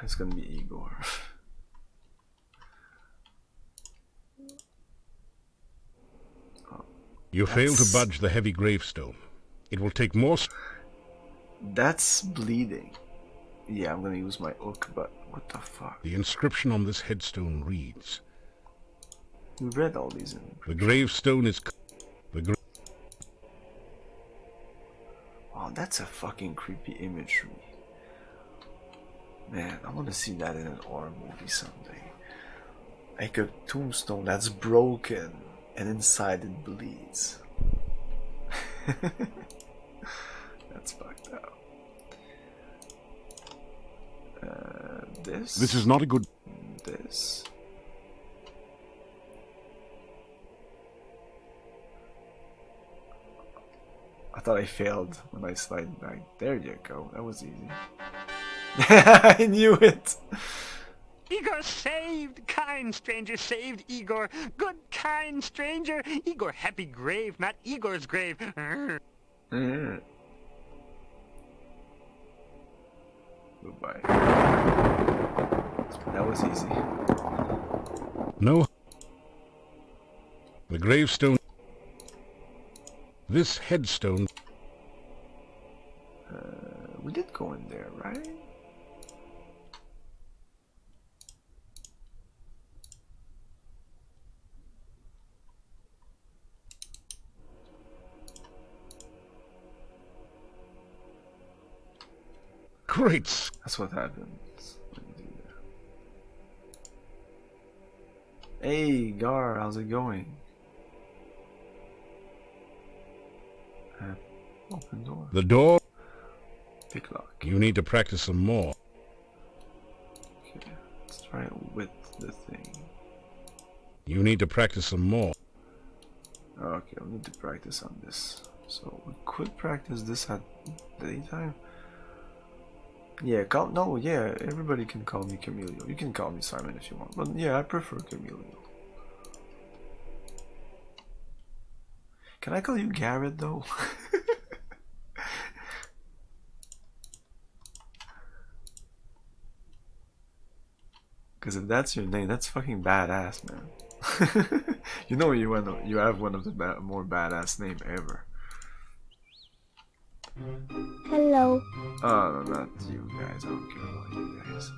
It's gonna be Igor. You fail to budge the heavy gravestone. It will take more... That's bleeding. Yeah, I'm gonna use my hook, but what the fuck? The inscription on this headstone reads... We read all these in... The gravestone is... Oh, that's a fucking creepy imagery. Man, I want to see that in an horror movie someday. Like a tombstone that's broken and inside it bleeds. That's fucked up. This? This is not a good... This? I thought I failed when I slid back. There you go. That was easy. I knew it. Igor saved! Kind stranger saved Igor! Good kind stranger! Igor happy grave, not Igor's grave! Goodbye. That was easy. No. The gravestone... This headstone... We did go in there, right? Great. That's what happens when you do that. Hey, Gar, how's it going? Open door. The door... Pick lock. You need to practice some more. Okay, Let's try it with the thing. You need to practice some more. Okay, we need to practice on this. So we could practice this at daytime. Yeah, yeah, everybody can call me Camilio. You can call me Simon if you want, but yeah, I prefer Camilio. Can I call you Garrett though? Because if that's your name, that's fucking badass, man. You know you have one of the more badass name ever. Hello. Oh, no, not you guys. I don't care about you guys.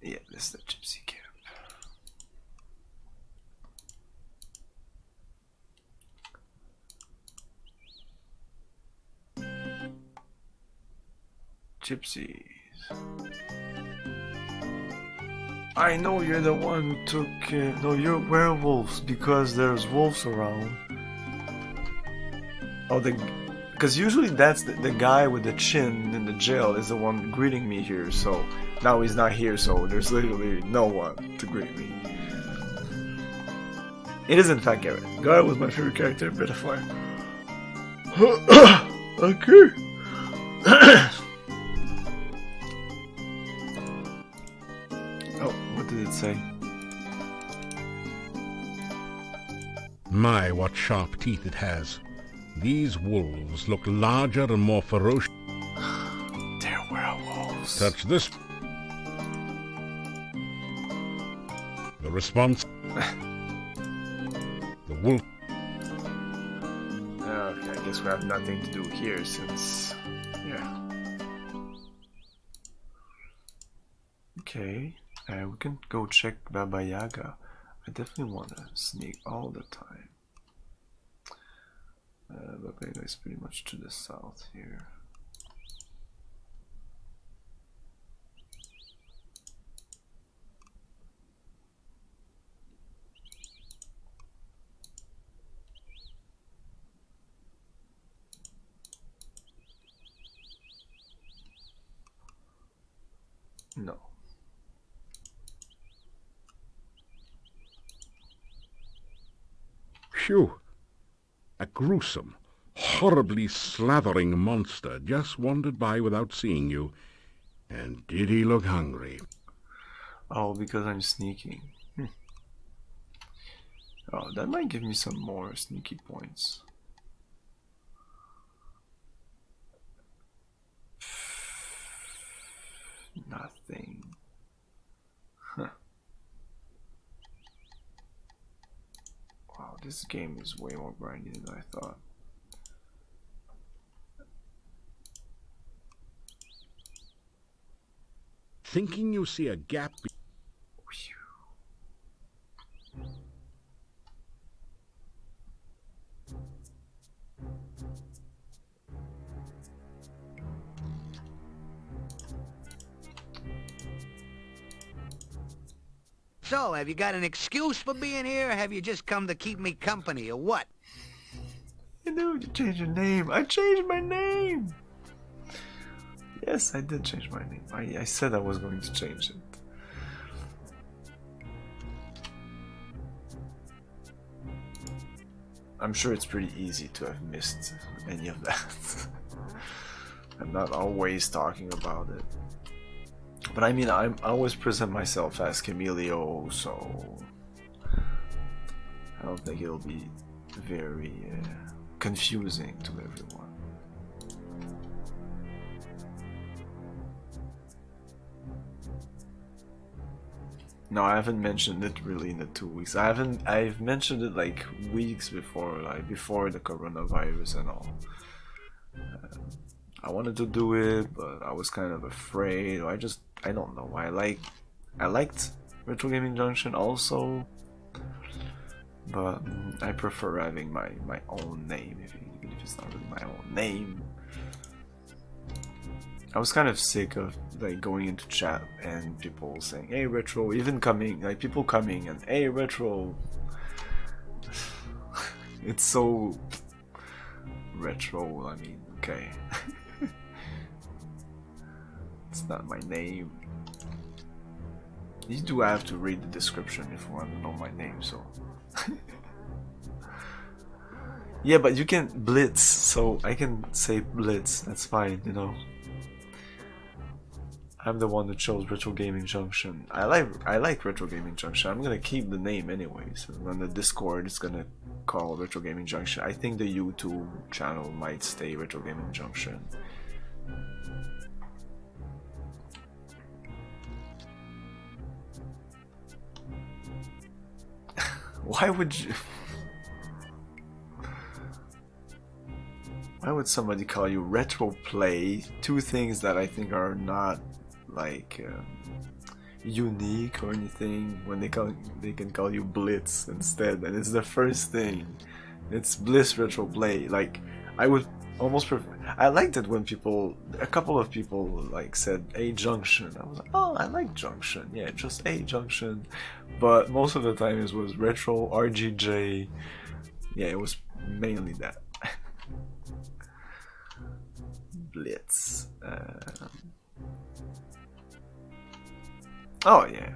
Yeah, this is the gypsy camp. Gypsies. I know you're the one who took... no, you're werewolves because there's wolves around. Oh, because usually that's the guy with the chin in the jail is the one greeting me here, so now he's not here, so there's literally no one to greet me. It is in fact Garrett. Garrett was my favorite character in Breath of Fire. Okay. Oh, what did it say? My, what sharp teeth it has. These wolves look larger and more ferocious. They're werewolves. Touch this. The response. The wolf. Okay, I guess we have nothing to do here since... yeah. Okay, we can go check Baba Yaga. I definitely want to sneak all the time. Baba Yaga is pretty much to the south here. No. Phew. A gruesome, horribly slavering monster just wandered by without seeing you. And did he look hungry? Oh, because I'm sneaking. Oh, that might give me some more sneaky points. Nothing. Huh. Wow, this game is way more grindy than I thought. Thinking you see a gap. So, have you got an excuse for being here, or have you just come to keep me company, or what? You know, you changed your name. I changed my name. Yes, I did change my name. I said I was going to change it. I'm sure it's pretty easy to have missed any of that. I'm not always talking about it. But I mean, I always present myself as Camilio, so I don't think it'll be very confusing to everyone. No, I haven't mentioned it really in the 2 weeks. I've mentioned it like weeks before, like before the coronavirus and all. I wanted to do it, but I was kind of afraid. Or I don't know. I liked Retro Gaming Junction also, but I prefer having my own name, even if it's not really my own name. I was kind of sick of like going into chat and people saying, "Hey Retro," even coming, like people coming and, "Hey Retro." It's so retro. I mean, okay. It's not my name. You do have to read the description if you want to know my name, so. Yeah, but you can blitz, so I can say blitz, that's fine, you know. I'm the one that chose Retro Gaming Junction. I like Retro Gaming Junction. I'm gonna keep the name anyways. On the Discord it's gonna call Retro Gaming Junction. I think the YouTube channel might stay Retro Gaming Junction. Why would you... Why would somebody call you Retro Play? Two things that I think are not like unique or anything. When they can call you Blitz instead, and it's the first thing. It's Bliss Retro Play. Like, I would almost prefer... I liked it when a couple of people like said A Junction. I was like, oh, I like Junction. Yeah, just A Junction. But most of the time it was Retro RGJ. Yeah, it was mainly that. Blitz. Oh yeah.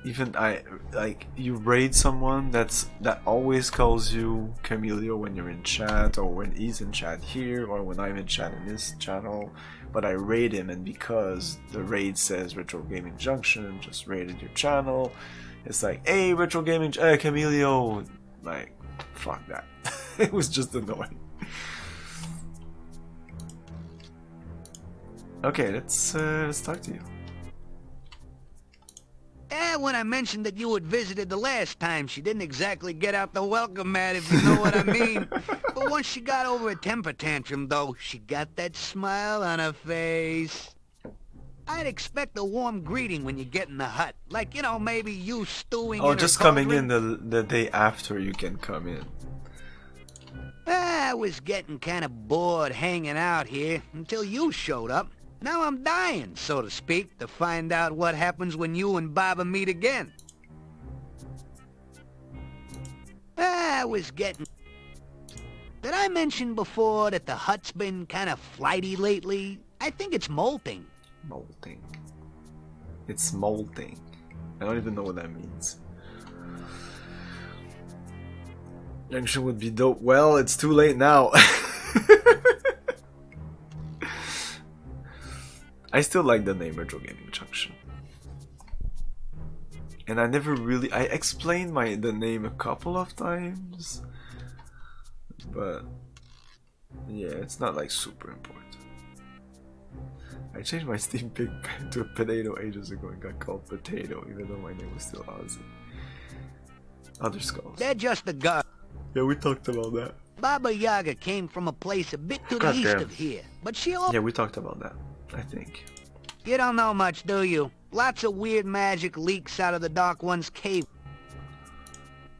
Even you raid someone that always calls you Camilio when you're in chat, or when he's in chat here, or when I'm in chat in this channel. But I raid him, and because the raid says Retro Gaming Junction, just raided your channel. It's like, hey, Retro Gaming Camilio. Like, fuck that. It was just annoying. Okay, let's talk to you. When I mentioned that you had visited the last time, she didn't exactly get out the welcome mat, if you know what I mean. But once she got over a temper tantrum, though, she got that smile on her face. I'd expect a warm greeting when you get in the hut. Like, you know, maybe you stewing in her just cauldron. coming in the day after you can come in. I was getting kind of bored hanging out here until you showed up. Now I'm dying, so to speak, to find out what happens when you and Baba meet again. I was getting... Did I mention before that the hut's been kind of flighty lately? I think it's molting. Molting. It's molting. I don't even know what that means. Junction would be dope. Well, it's too late now. I still like the name Retro Gaming Junction. And I never really... I explained the name a couple of times. But... yeah, it's not like super important. I changed my Steam Pig to a potato ages ago and got called Potato, even though my name was still Ozzy. Other skulls. They're just a guard. Yeah, we talked about that. Baba Yaga came from a place a bit to the east of here, but she... Yeah, we talked about that, I think. You don't know much, do you? Lots of weird magic leaks out of the Dark One's cave.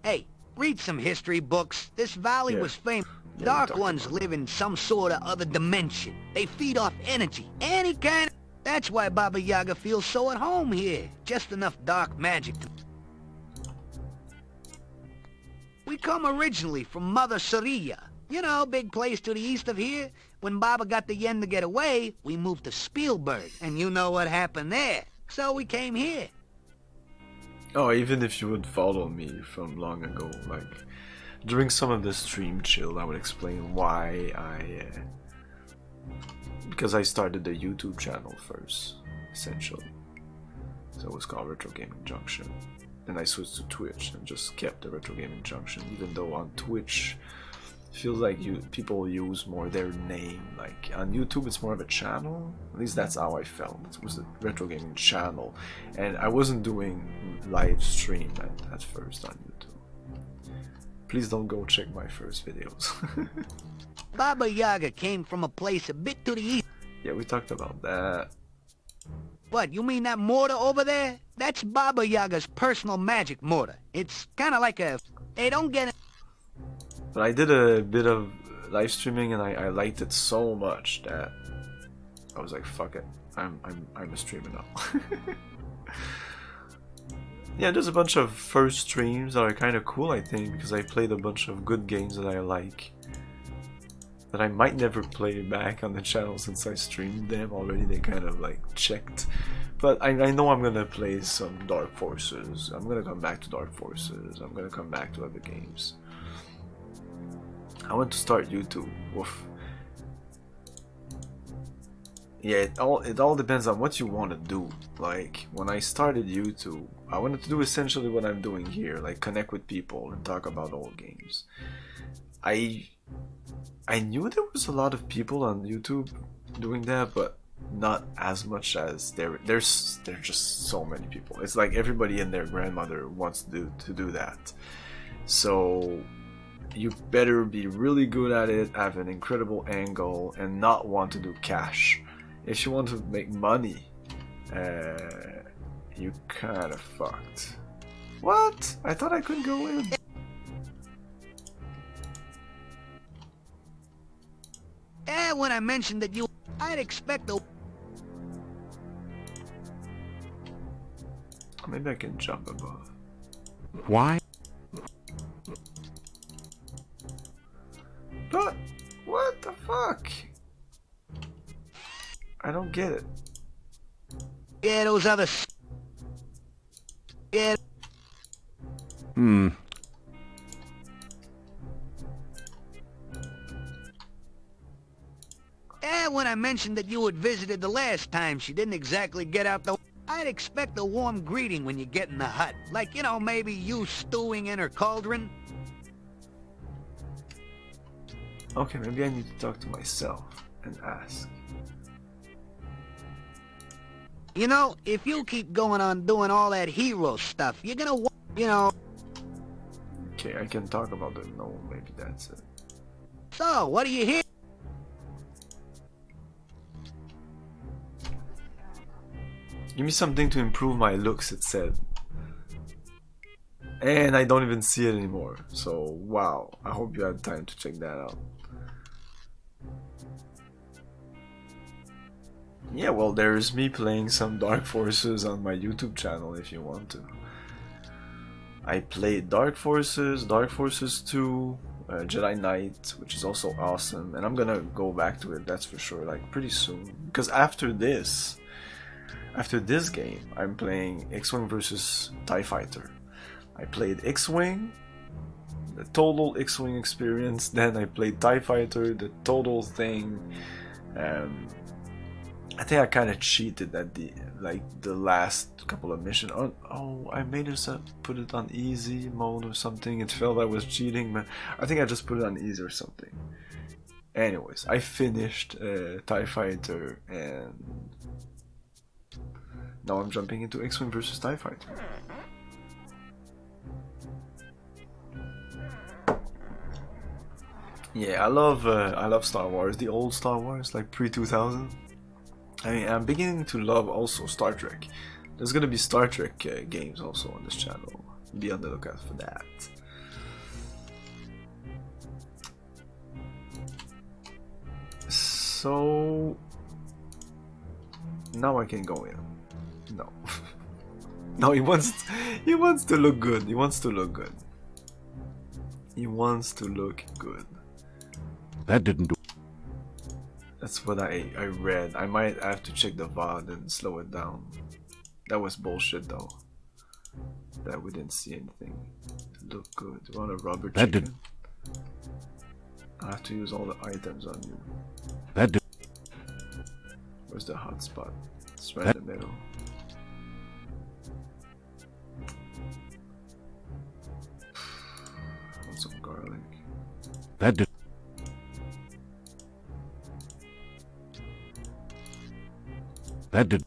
Hey, read some history books. This valley was famous. Dark Ones live in some sort of other dimension. They feed off energy, any kind of... That's why Baba Yaga feels so at home here. Just enough dark magic to... We come originally from Mother Surya. You know, big place to the east of here. When Baba got the yen to get away, we moved to Spielberg. And you know what happened there. So we came here. Oh, even if you would follow me from long ago, like... during some of the stream chill, I would explain why because I started the YouTube channel first, essentially. So it was called Retro Gaming Junction. And I switched to Twitch and just kept the Retro Gaming Junction, even though on Twitch it feels like people use more their name. Like on YouTube it's more of a channel. At least that's how I felt. It was the Retro Gaming channel. And I wasn't doing live stream at first on YouTube. Please don't go check my first videos. Baba Yaga came from a place a bit to the east. Yeah, we talked about that. What, you mean that mortar over there? That's Baba Yaga's personal magic mortar. It's kind of like a... They don't get it. But I did a bit of live streaming and I liked it so much that I was like, fuck it. I'm a streamer now. Yeah, there's a bunch of first streams that are kind of cool, I think, because I played a bunch of good games that I like that I might never play back on the channel since I streamed them already. They kind of like checked. But I know I'm gonna play some Dark Forces. I'm gonna come back to Dark Forces. I'm gonna come back to other games. I want to start YouTube. Woof. Yeah, it all depends on what you want to do. Like when I started YouTube, I wanted to do essentially what I'm doing here, like connect with people and talk about old games. I knew there was a lot of people on YouTube doing that, but not as much as there's just so many people. It's like everybody and their grandmother wants to do that. So you better be really good at it, have an incredible angle, and not want to do cash. If you want to make money, you kind of fucked. What? I thought I couldn't go in. When I mentioned that I'd expect the... Maybe I can jump above. Why? But what the fuck? I don't get it. Yeah, those other... Yeah. When I mentioned that you had visited the last time, she didn't exactly get out the... I'd expect a warm greeting when you get in the hut. Like, you know, maybe you stewing in her cauldron. Okay, maybe I need to talk to myself and ask. You know, if you keep going on doing all that hero stuff, you're gonna, you know... Okay, I can talk about it. No, maybe that's it. So, what do you hear? Give me something to improve my looks, it said. And I don't even see it anymore. So, wow. I hope you had time to check that out. Yeah, well, there's me playing some Dark Forces on my YouTube channel if you want to. I played Dark Forces 2, Jedi Knight, which is also awesome. And I'm gonna go back to it, that's for sure, like pretty soon. Because after this game, I'm playing X-Wing versus TIE Fighter. I played X-Wing, the total X-Wing experience, then I played TIE Fighter, the total thing. I think I kind of cheated at the last couple of missions. Oh, I made it put it on easy mode or something. It felt I was cheating, but I think I just put it on easy or something. Anyways, I finished TIE Fighter and now I'm jumping into X-Wing versus TIE Fighter. Yeah, I love Star Wars, the old Star Wars, like pre-2000. I mean, I'm beginning to love also Star Trek. There's gonna be Star Trek games also on this channel. Be on the lookout for that. So now I can go in. No. No, he wants to look good. He wants to look good. He wants to look good. That didn't do. That's what I read. I might have to check the VOD and slow it down. That was bullshit though. That we didn't see anything. To look good. You want a rubber chicken? That did. I have to use all the items on you. That did. Where's the hot spot? It's right in the middle. Want some garlic. That did. That did.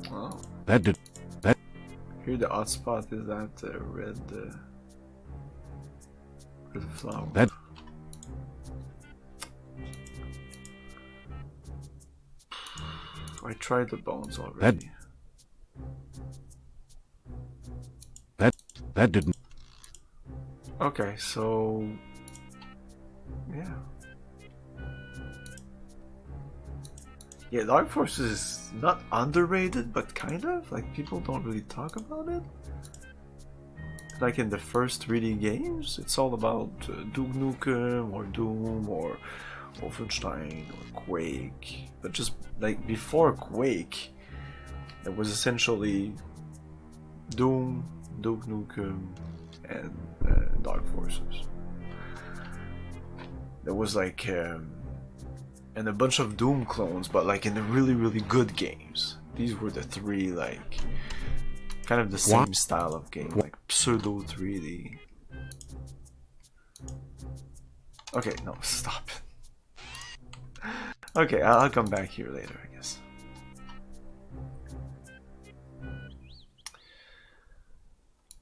Oh. That did. That. Here the hot spot is that red flower. That. I tried the bones already. That didn't. Okay, so yeah. Yeah, Dark Forces is not underrated, but kind of. Like, people don't really talk about it. Like in the first 3D games, it's all about Duke Nukem or Doom or Wolfenstein or Quake. But just like before Quake, it was essentially Doom, Duke Nukem, and Dark Forces. There was like and a bunch of Doom clones, but like in the really good games. These were the three, like kind of the same style of game, like pseudo 3D. Okay, no, stop it. Okay, I'll come back here later, I guess.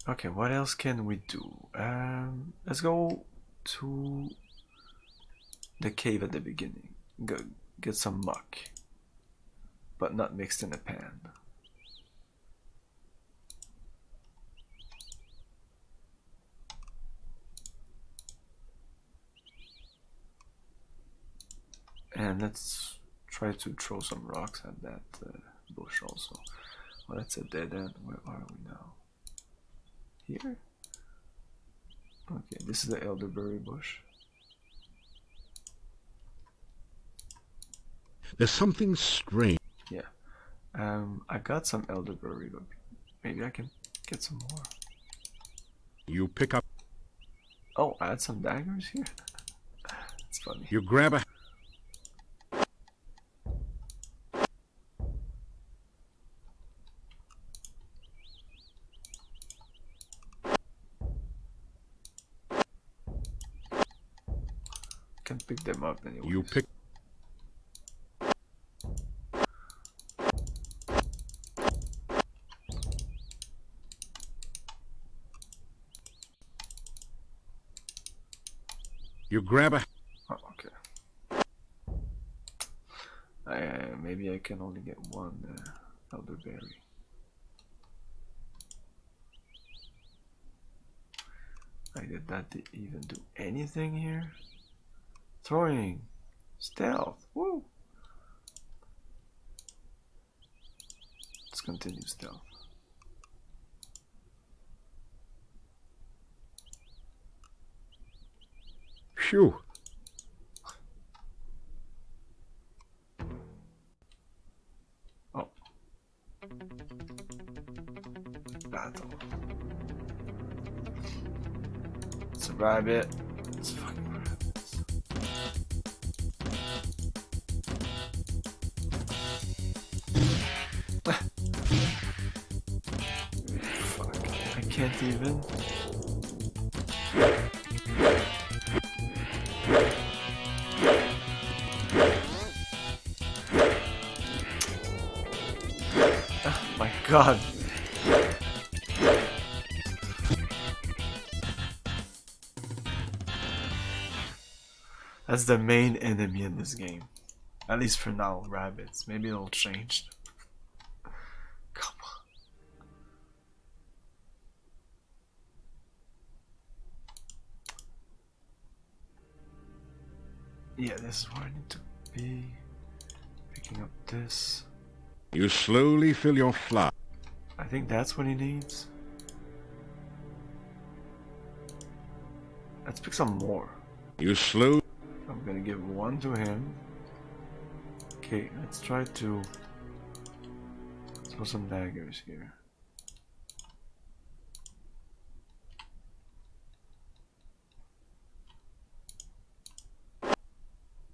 Okay, what else can we do? Let's go to the cave at the beginning. Go get some muck, but not mixed in a pan. And let's try to throw some rocks at that bush also. Well, that's a dead end. Where are we now? Here? Okay, this is the elderberry bush. There's something strange. Yeah. I got some elderberry, but maybe I can get some more. You pick up. Oh, I had some daggers here? It's funny. You grab a. Can pick them up anyway. You pick. You grab a. Oh, okay. Maybe I can only get one elderberry. Like, did that even do anything here? Throwing. Stealth. Woo! Let's continue stealth. Phew. Oh. Battle. It's a rabbit. It's fucking rabbits. Fuck. I can't even. God. That's the main enemy in this game. At least for now, rabbits. Maybe it'll change. Come on. Yeah, this is where I need to be. Picking up this. You slowly fill your flask. I think that's what he needs. Let's pick some more. You slow. I'm gonna give one to him. Okay, let's try to throw some daggers here.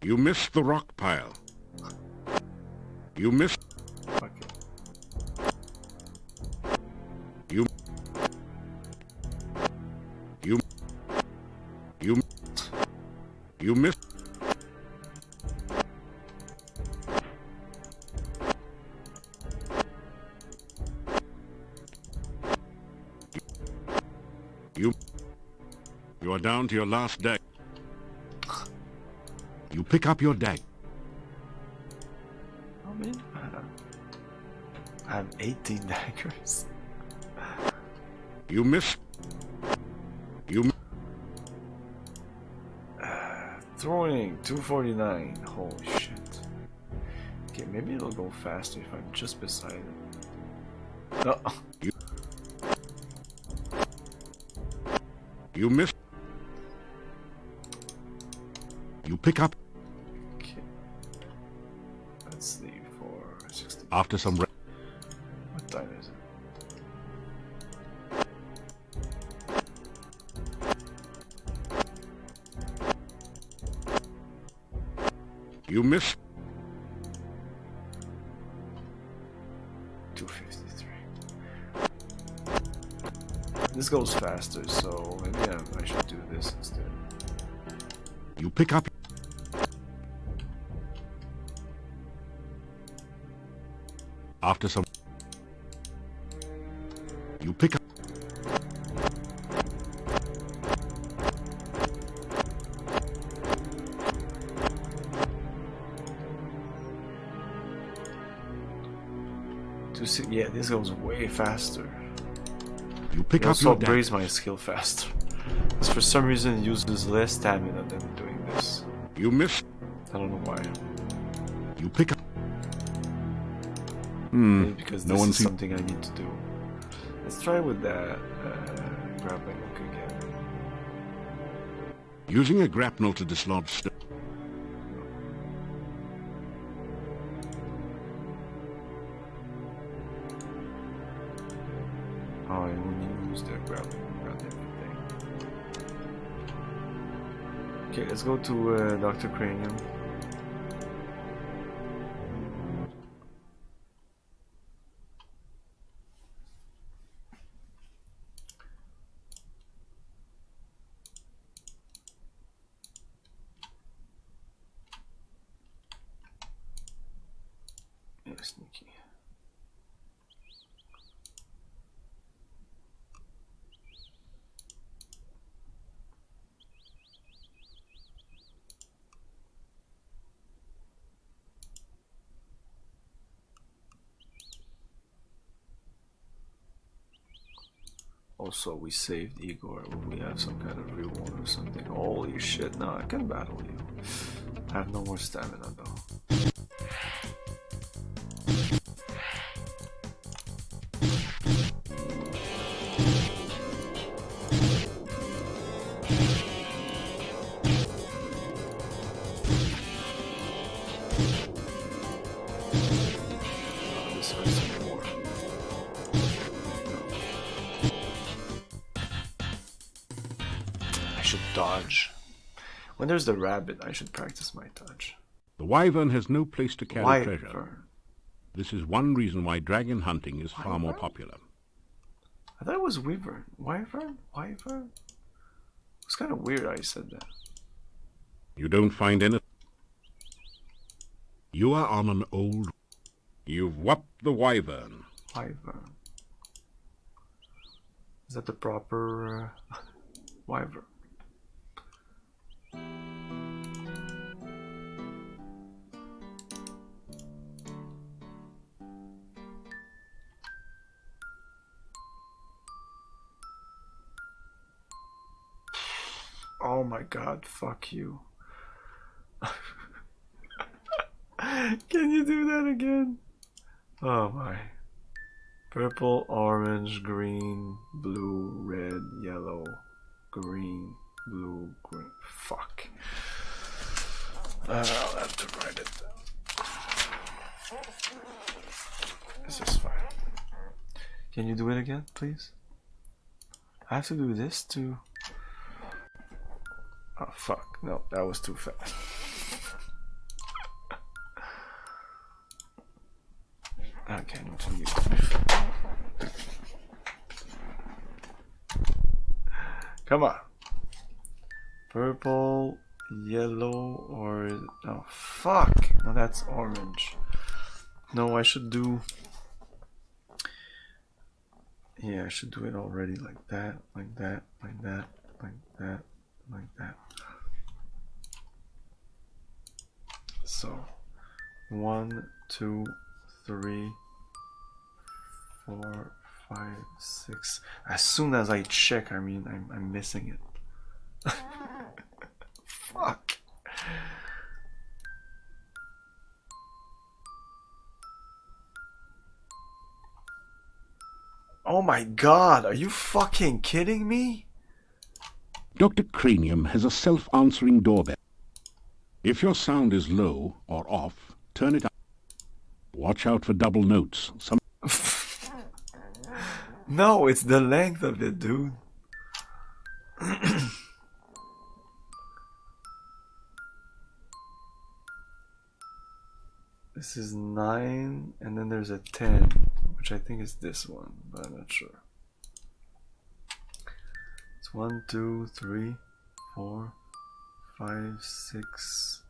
You missed the rock pile. You missed. Okay. You missed. You are down to your last dag. You pick up your dag. I mean, I have 18 daggers. You missed. You. Throwing 249. Holy shit. Okay, maybe it'll go faster if I'm just beside it. No. You miss. You pick up. Okay. Let's leave for 60. After some. What time is it? You miss. 253. This goes faster, so maybe I should do this instead. You pick up. After some. You pick up. Yeah, this goes way faster. You pick It up also your upgrades my skill faster. Because for some reason it uses less stamina than doing this. You miss. I don't know why. You pick up. Maybe because no this one is something I need to do. Let's try with that grappling hook again. Using a grapnel to dislodge stone. Oh, I only use the grappling hook on everything. Okay, let's go to Dr. Cranium. Yeah, sneaky. Also, we saved Igor. Will we have some kind of reward or something? Holy shit, no, I can battle you. I have no more stamina though. Oh, this hurts more. I should dodge. When there's the rabbit, I should practice my dodge. The wyvern has no place to carry treasure. Wyvern. This is one reason why dragon hunting is far more popular. I thought it was wyvern. Wyvern? Wyvern? It's kind of weird how you said that. You don't find any. You are on an old. You've whopped the wyvern. Wyvern. Is that the proper wyvern? Oh my god, fuck you. Can you do that again? Oh my. Purple, orange, green, blue, red, yellow, green, blue, green. Fuck. I'll have to write it down. This is fine. Can you do it again, please? I have to do this too. Oh fuck, no, that was too fast. Okay, no, to you. Come on. Purple, yellow, or... Oh, fuck! No, that's orange. No, I should do... Yeah, I should do it already like that, like that, like that, like that, like that. So, 1, 2, 3, 4, 5, 6. As soon as I check, I mean, I'm missing it. Fuck. Oh my god, are you fucking kidding me? Dr. Cranium has a self-answering doorbell. If your sound is low or off, turn it up. Watch out for double notes. No, it's the length of it, dude. This is 9, and then there's a 10, which I think is this one, but I'm not sure. It's 1, 2, 3, 4, 5, 6.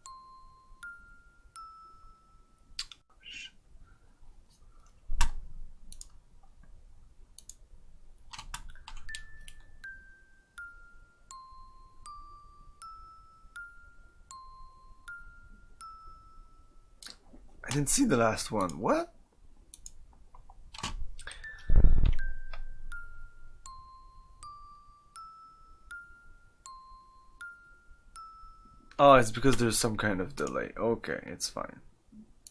I didn't see the last one. What? Oh, it's because there's some kind of delay. Okay, it's fine.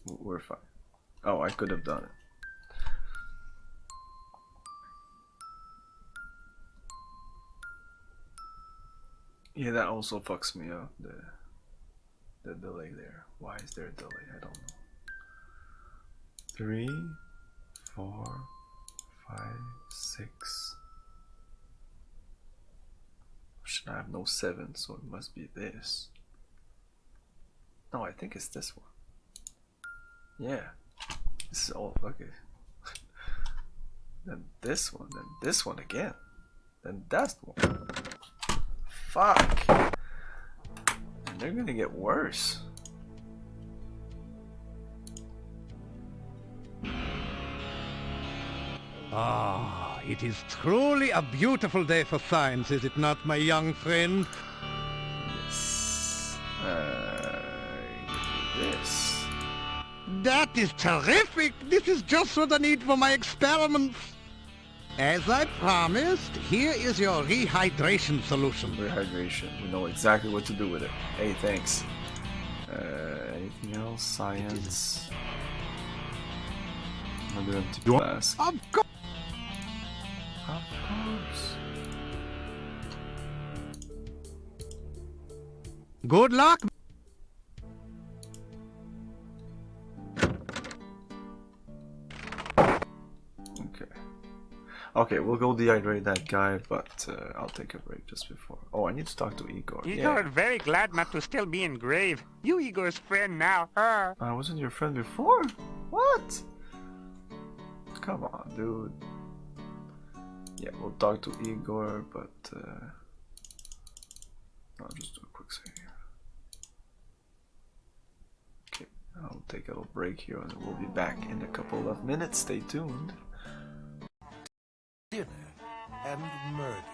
We're fine. Oh, I could have done it. Yeah, that also fucks me up. The delay there. Why is there a delay? I don't know. 3, 4, 5, 6. Should I have no 7? So it must be this. No, I think it's this one. Yeah. This is all okay. Then this one, then this one again. Then that one. Fuck. And they're gonna get worse. Ah, it is truly a beautiful day for science, is it not, my young friend? Yes. This. That is terrific! This is just what I need for my experiments. As I promised, here is your rehydration solution. Rehydration. We know exactly what to do with it. Hey, thanks. Anything else? Science. Another empty flask. Of course. Of course. Good luck. Okay, we'll go dehydrate that guy, but I'll take a break just before. Oh, I need to talk to Igor. Igor, very glad not to still be in grave. You Igor's friend now. I wasn't your friend before? What? Come on, dude. Yeah, we'll talk to Igor, but I'll just do a quick save here. Okay, I'll take a little break here and we'll be back in a couple of minutes. Stay tuned. Dinner and murder.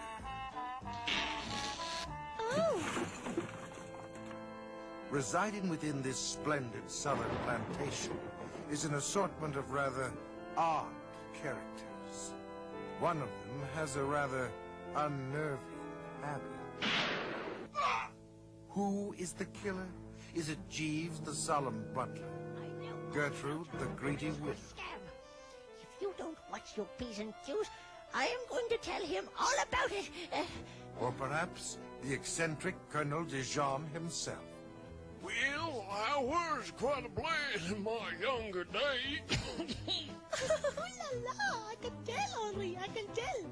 Residing within this splendid southern plantation is an assortment of rather odd characters. One of them has a rather unnerving habit. Who is the killer? Is it Jeeves, the solemn butler? Gertrude, the greedy widow? If you don't watch your P's and Q's, I am going to tell him all about it. Or perhaps the eccentric Colonel Dijon himself. Well, I was quite a blaze in my younger days. Oh la la, I can tell, Henri, I can tell.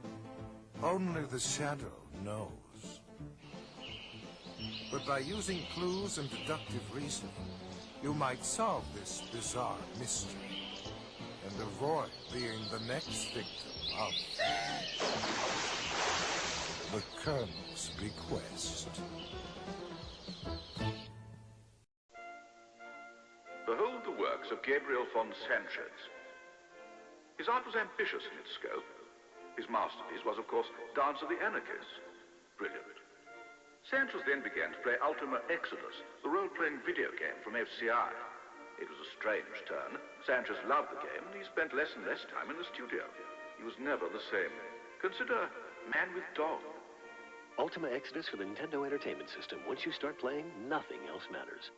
Only the shadow knows. But by using clues and deductive reasoning, you might solve this bizarre mystery and avoid being the next victim of the Colonel's bequest. Behold the works of Gabriel von Sanchez. His art was ambitious in its scope. His masterpiece was, of course, Dance of the Anarchists. Brilliant. Sanchez then began to play Ultima Exodus, the role-playing video game from FCI. It was a strange turn. Sanchez loved the game, and he spent less and less time in the studio. He was never the same. Consider Man with Dog. Ultima Exodus for the Nintendo Entertainment System. Once you start playing, nothing else matters.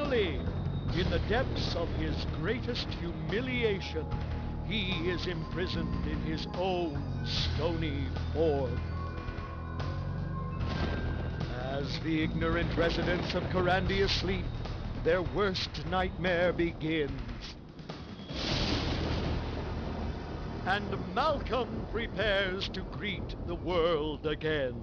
finally, in the depths of his greatest humiliation, he is imprisoned in his own stony form. As the ignorant residents of Karandia sleep, their worst nightmare begins. And Malcolm prepares to greet the world again.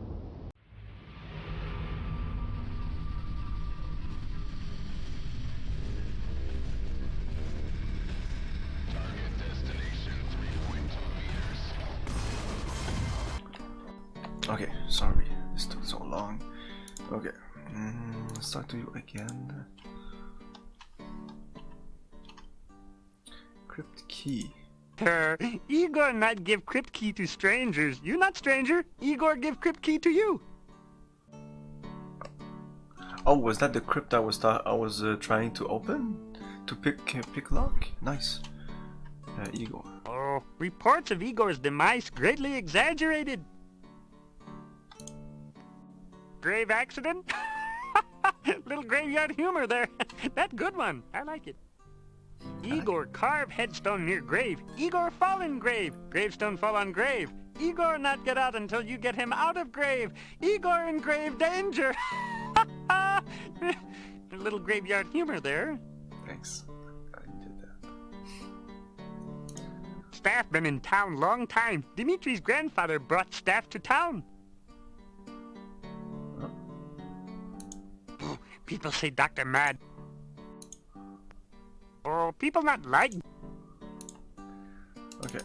Okay, sorry, this took so long. Okay, let's talk to you again. Crypt key. Igor not give crypt key to strangers. You not stranger. Igor give crypt key to you. Oh, was that the crypt I was trying to open? To pick lock? Nice. Igor. Oh, reports of Igor's demise greatly exaggerated. Grave accident? Little graveyard humor there. That good one. I like it. Igor carve headstone near grave. Igor fall in grave. Gravestone fall on grave. Igor not get out until you get him out of grave. Igor in grave danger. A little graveyard humor there. Thanks. I did that. Staff been in town long time. Dimitri's grandfather brought staff to town. Oh, people say Dr. Mad. Oh, people not like. Okay.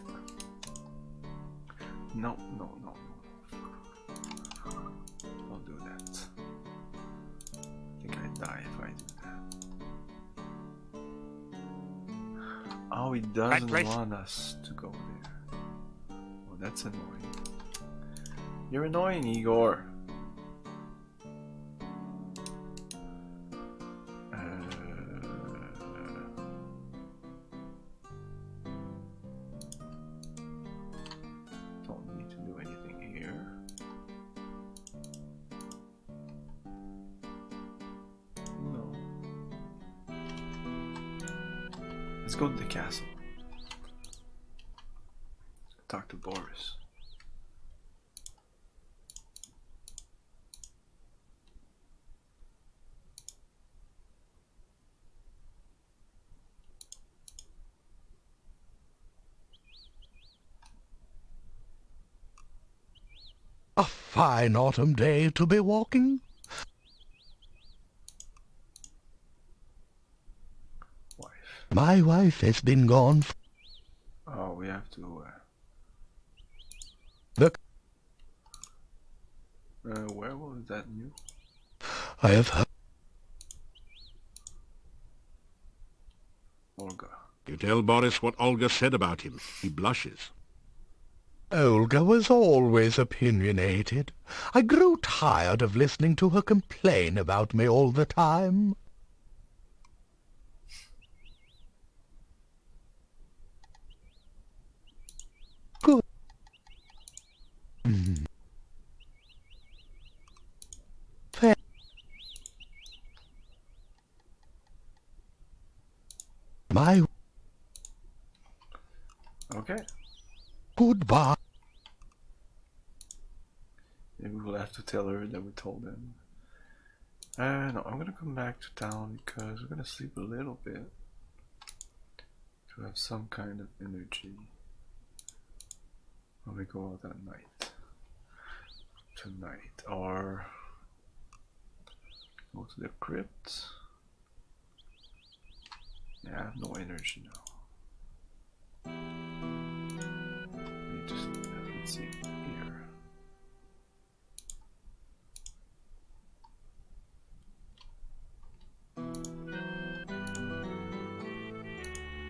No. Don't do that. I think I die if I do that. Oh, he doesn't want us to go there. Oh, that's annoying. You're annoying, Igor. Let's go to the castle. Talk to Boris. A fine autumn day to be walking. My wife has been gone. Oh, we have to. Look. Where was that new? I have heard. Olga. You tell Boris what Olga said about him. He blushes. Olga was always opinionated. I grew tired of listening to her complain about me all the time. Good. Fair. My. Okay. Goodbye. Maybe we'll have to tell her that we told them. No, I'm gonna come back to town because we're gonna sleep a little bit to have some kind of energy when we go out at night. Tonight, or go to the crypt. Yeah, I have no energy now. Just let's see here.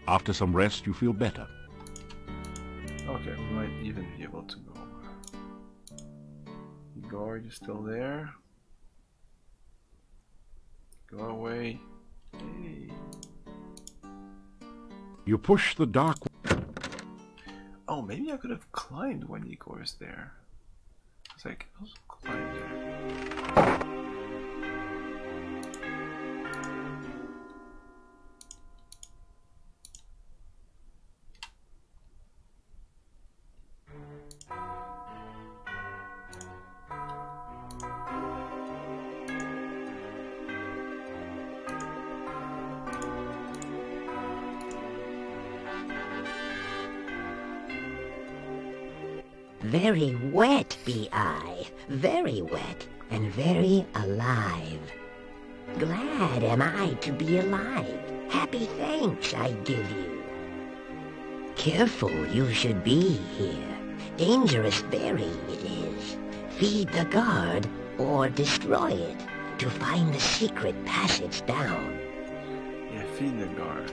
After some rest, you feel better. Okay, we might even be able to go. Igor, you still there? Go away. Hey. You push the dark. Oh, maybe I could have climbed when Igor is there. It's like, I also climb there. Very wet be I, very wet and very alive. Glad am I to be alive. Happy thanks I give you. Careful you should be here. Dangerous very it is. Feed the guard or destroy it to find the secret passage down. Yeah, feed the guard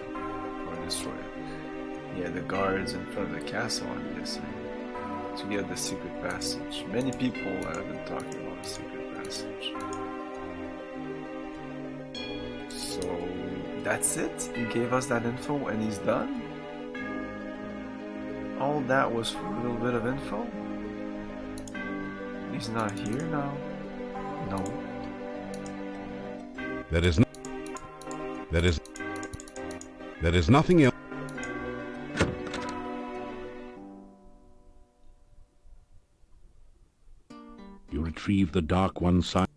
or destroy it. Yeah, the guards in front of the castle, I'm guessing. To get the secret passage. Many people have been talking about the secret passage. So that's it? He gave us that info and he's done? All that was for a little bit of info? He's not here now? No. There is nothing else. You retrieve the Dark One's side.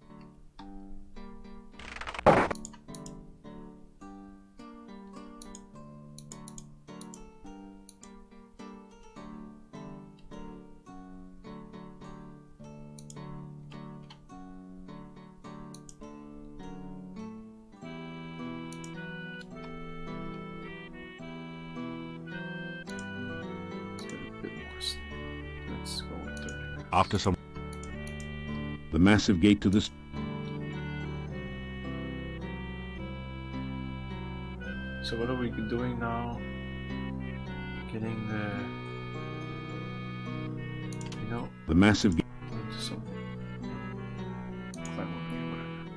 Let's go 30. After some... The massive gate to this... So what are we doing now? Getting the... You know... The massive gate... Some... Climb up here, whatever.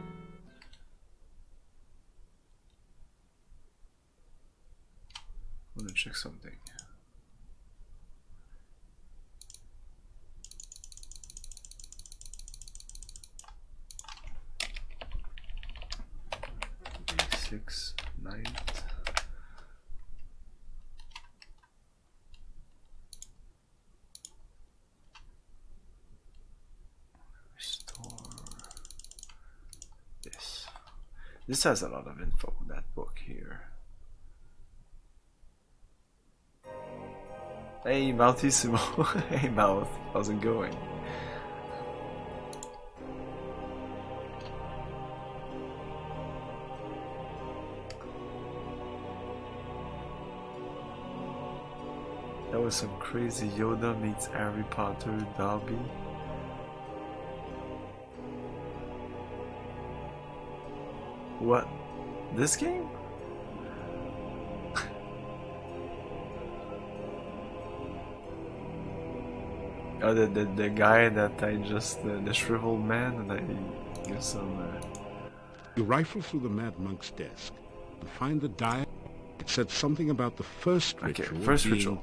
I want to check something. Six, ninth. Restore this. This has a lot of info, that book here. Hey, Moutissimo. Hey, Mouth. How's it going? That was some crazy Yoda meets Harry Potter Dobby. What? This game? Oh, the guy that I just, the shriveled man, and I give some... You rifle through the Mad Monk's desk and find the diary. It said something about the first ritual being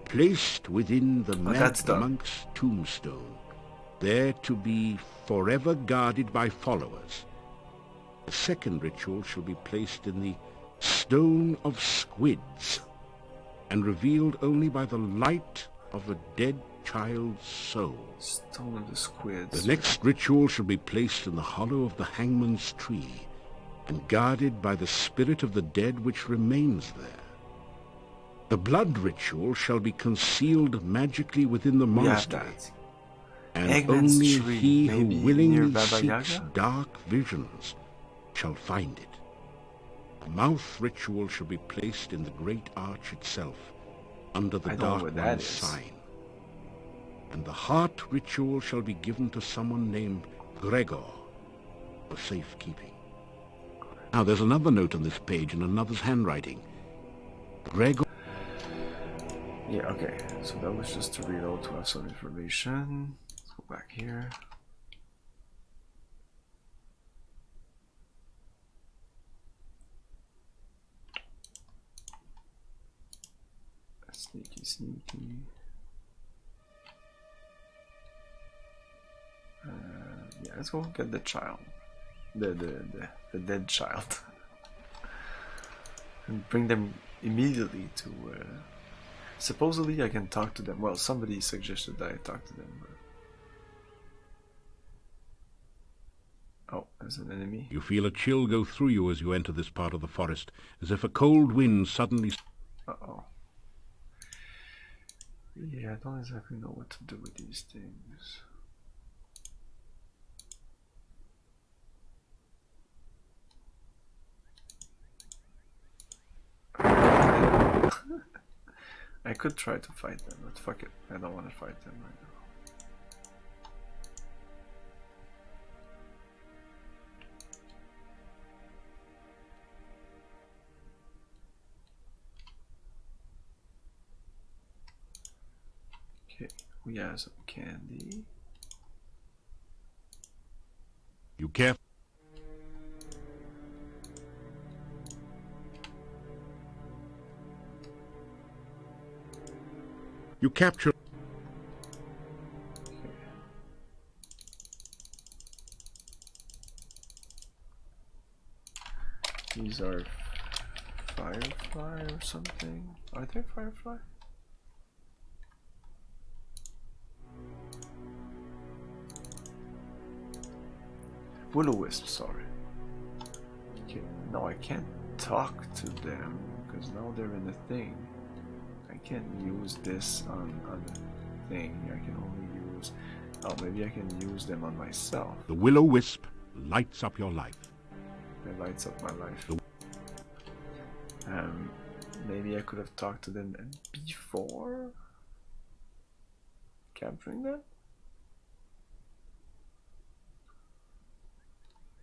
placed within the Mad Monk's tombstone, there to be forever guarded by followers. The second ritual shall be placed in the Stone of Squids, and revealed only by the light of a dead child's soul. Stone of the Squids. The next ritual shall be placed in the hollow of the hangman's tree, and guarded by the spirit of the dead which remains there. The blood ritual shall be concealed magically within the monastery, and Eggman's only tree, he who maybe willingly near Baba seeks Yaga? dark visions shall find it. The mouth ritual shall be placed in the great arch itself, under the I don't know Dark what that One's is. sign. And the heart ritual shall be given to someone named Gregor for safekeeping. Now there's another note on this page in another's handwriting. Gregor... Yeah, okay. So that was just to reload to have some information. Let's go back here. Sneaky, sneaky. Yeah, let's go get the child. The dead child. And bring them immediately to... supposedly I can talk to them. Well, somebody suggested that I talk to them. But... Oh, there's an enemy. You feel a chill go through you as you enter this part of the forest, as if a cold wind suddenly... Uh-oh. Yeah, I don't exactly know what to do with these things. I could try to fight them, but fuck it. I don't want to fight them right now. Okay, we have some candy. You careful. You capture. These are firefly or something. Are they firefly? Will-o-wisp, sorry. Okay, no, I can't talk to them because now they're in the thing. I can't use this on the thing. I can only use. Oh, maybe I can use them on myself. The will-o-wisp lights up your life. It lights up my life. Maybe I could have talked to them before capturing them.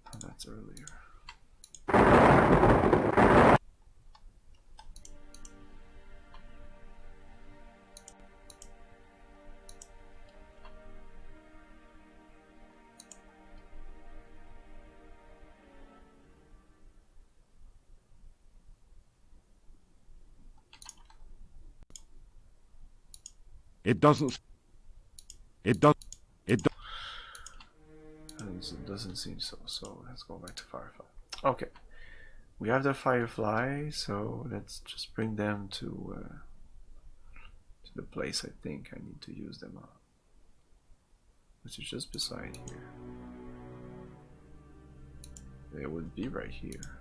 Oh, that's earlier. It doesn't. It does. It does. It doesn't seem so. So let's go back to Firefly. Okay, we have the Firefly. So let's just bring them to the place I think I need to use them on, which is just beside here. They would be right here.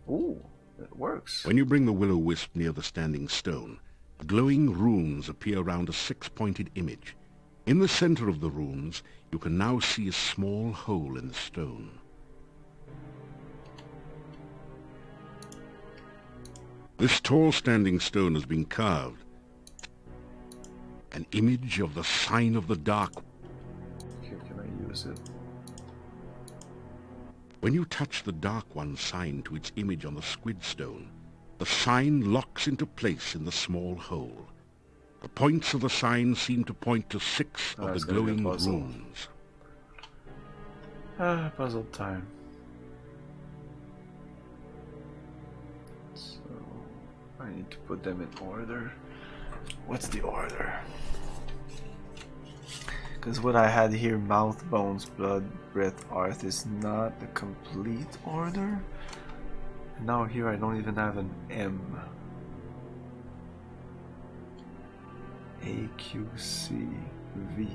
Ooh, it works. When you bring the will-o-wisp near the standing stone, glowing runes appear around a six-pointed image. In the center of the runes, you can now see a small hole in the stone. This tall standing stone has been carved. An image of the sign of the dark. Okay, can I use it? When you touch the Dark One's sign to its image on the squid stone, the sign locks into place in the small hole. The points of the sign seem to point to 6 of the glowing runes. Ah, puzzle time. So, I need to put them in order. What's the order? Because what I had here, mouth, bones, blood, breath, earth, is not the complete order. And now here I don't even have an M. A, Q, C, V.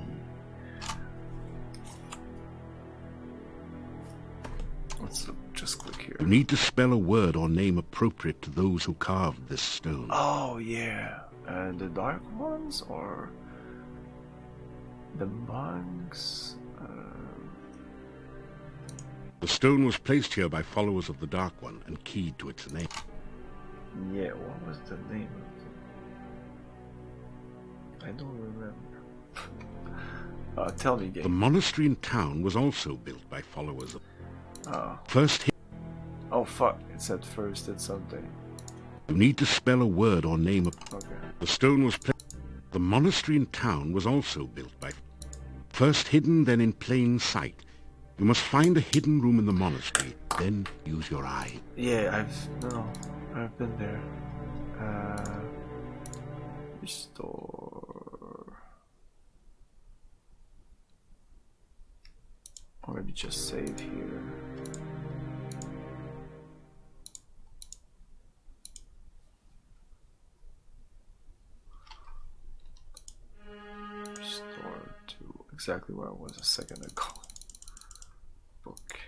Let's just click here. You need to spell a word or name appropriate to those who carved this stone. Oh yeah, and the dark ones or the monks? The stone was placed here by followers of the Dark One and keyed to its name. Yeah, what was the name of it? I don't remember. Tell me, game. The monastery in town was also built by followers of... Oh. First... Oh fuck, it said first it's something. You need to spell a word or name... Okay. The stone was placed... The monastery in town was also built by... First hidden, then in plain sight. You must find a hidden room in the monastery, then use your eye. Yeah, I've been there. Restore. Or maybe just save here. Restore to exactly where I was a second ago. Book.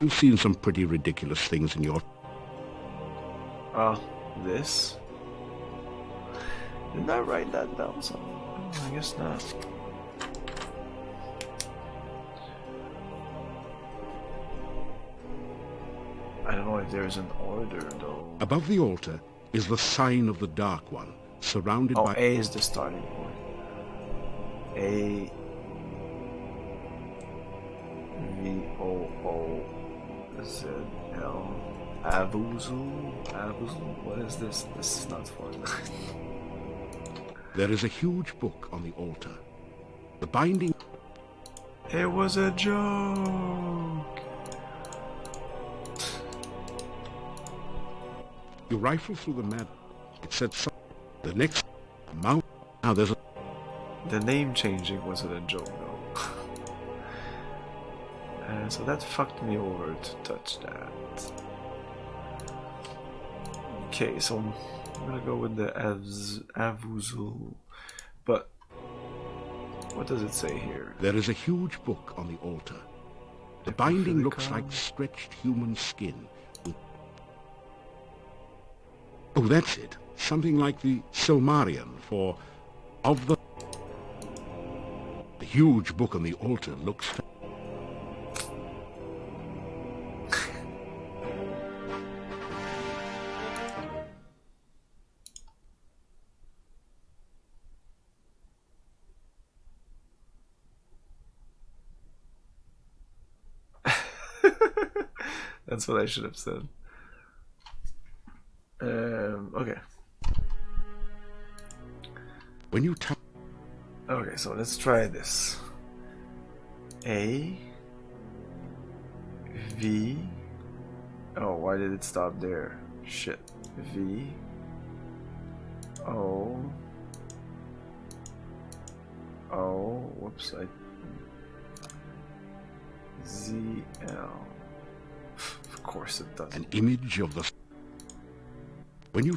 You've seen some pretty ridiculous things in your... This? Didn't I write that down somewhere? I guess not. I don't know if there's an order, though. Above the altar is the sign of the Dark One, surrounded by... A is the starting point. A... V-O-O-Z-L... Avuzul? What is this? This is not fun. There is a huge book on the altar. The binding... It was a joke! You rifle through the map. It said something. The next mount. Now there's a... The name changing wasn't a joke, though. So that fucked me over to touch that. Okay, so I'm gonna go with the Avuzul. But what does it say here? There is a huge book on the altar. The binding looks like stretched human skin. Oh, that's it. Something like the Silmarillion for of the... The huge book on the altar looks... That's what I should have said. Okay. When you tap... Okay, so let's try this. A... V... Oh, why did it stop there? Shit. V... O... O... Whoops, Z... L... Of course it doesn't. An image of the... When you...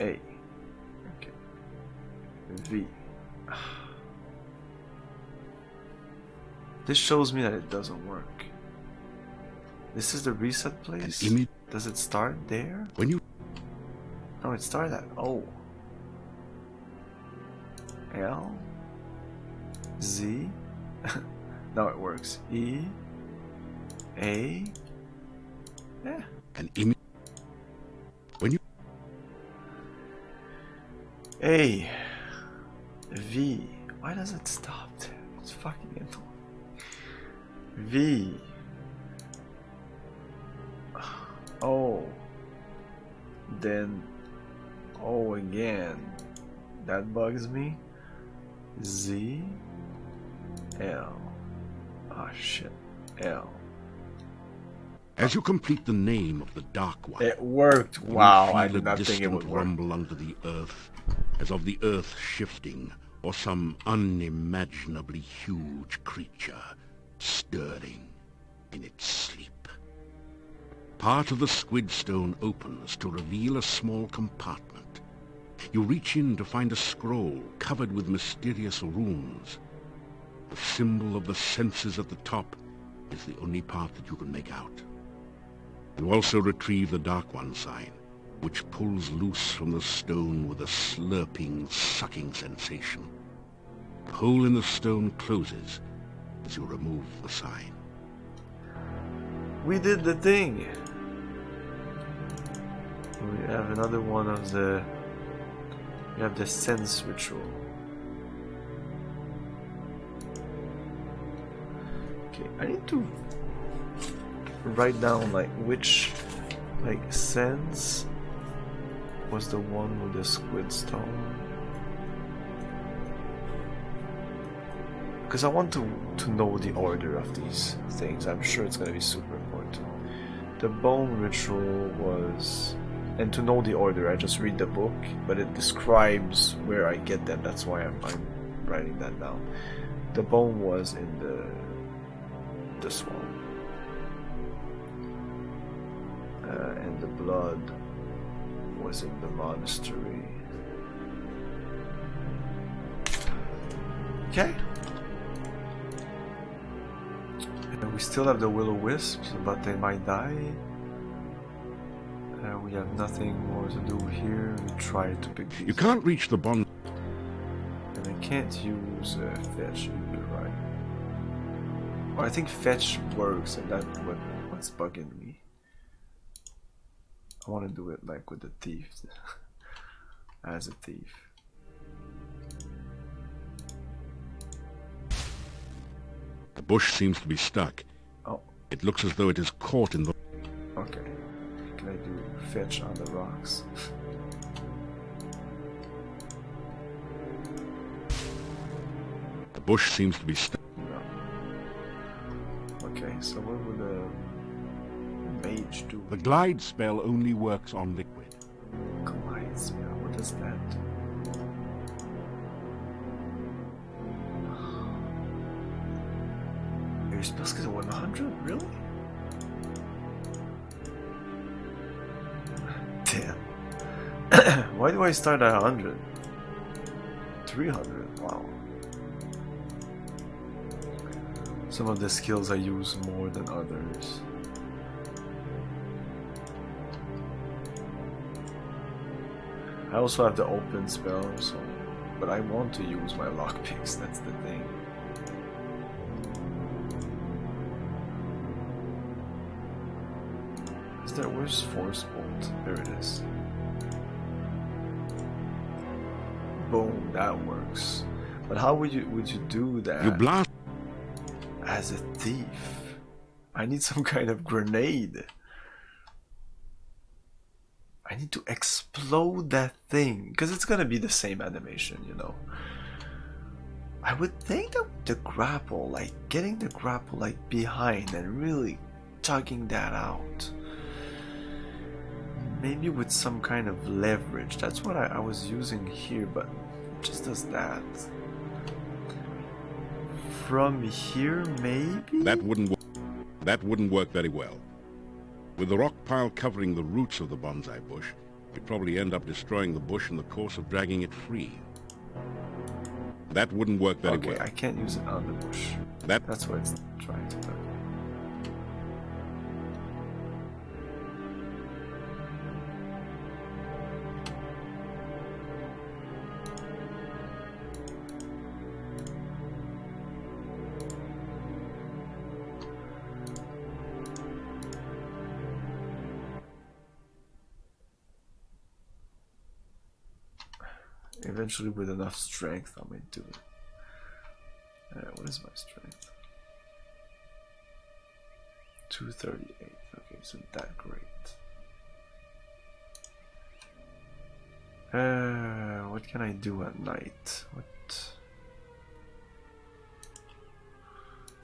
A. Okay. V. This shows me that it doesn't work. This is the reset place? An image... Does it start there? When you... No, it started at O. L. Z. Now it works. E. A. Yeah. An image... When you... A. V. Why does it stop there? It's fucking annoying. V. O. Then O again. That bugs me. Z. L. Oh shit. L. As you complete the name of the Dark One, it worked. Wow, I did not think it would work. Rumble under the earth, as of the earth shifting, or some unimaginably huge creature stirring in its sleep. Part of the squid stone opens to reveal a small compartment. You reach in to find a scroll covered with mysterious runes. The symbol of the senses at the top is the only part that you can make out. You also retrieve the Dark One sign, which pulls loose from the stone with a slurping, sucking sensation. The hole in the stone closes as you remove the sign. We did the thing! We have another one of the... We have the sense ritual. Okay, I need to write down like which sense was the one with the squid stone. Because I want to know the order of these things. I'm sure it's going to be super important. The bone ritual was... And to know the order, I just read the book, but it describes where I get them. That's why I'm writing that down. The bone was in this one. And the blood was in the monastery. Okay. And we still have the will-o-wisps, but they might die. We have nothing more to do here. We try to pick these. You can't reach the bond. And I can't use fetch, you're right. Well, I think fetch works, and that's what's bugging me. I want to do it like with the thief. As a thief. The bush seems to be stuck. Oh. It looks as though it is caught in the... Okay. Can I do fetch on the rocks? The bush seems to be stuck. No. Okay, so what would the mage do? The glide spell only works on liquid. Glide spell? What does that do? Your spells get to 100? Really? Damn. Why do I start at 100? 300? Wow. Some of the skills I use more than others. I also have the open spell, so but I want to use my lockpicks, that's the thing. Where's Force Bolt? There it is. Boom, that works. But how would you do that? You blast as a thief. I need some kind of grenade. I need to explode that thing because it's gonna be the same animation, you know. I would think that the grapple, like getting the grapple like behind and really tugging that out. Maybe with some kind of leverage. That's what I was using here, but it just does that. From here, maybe? That wouldn't work very well. With the rock pile covering the roots of the bonsai bush, you'd probably end up destroying the bush in the course of dragging it free. That wouldn't work very well. Okay, I can't use it on the bush. That's what it's trying to do. Eventually, with enough strength, I might do it. What is my strength? 238. Okay, isn't that great? What can I do at night? What?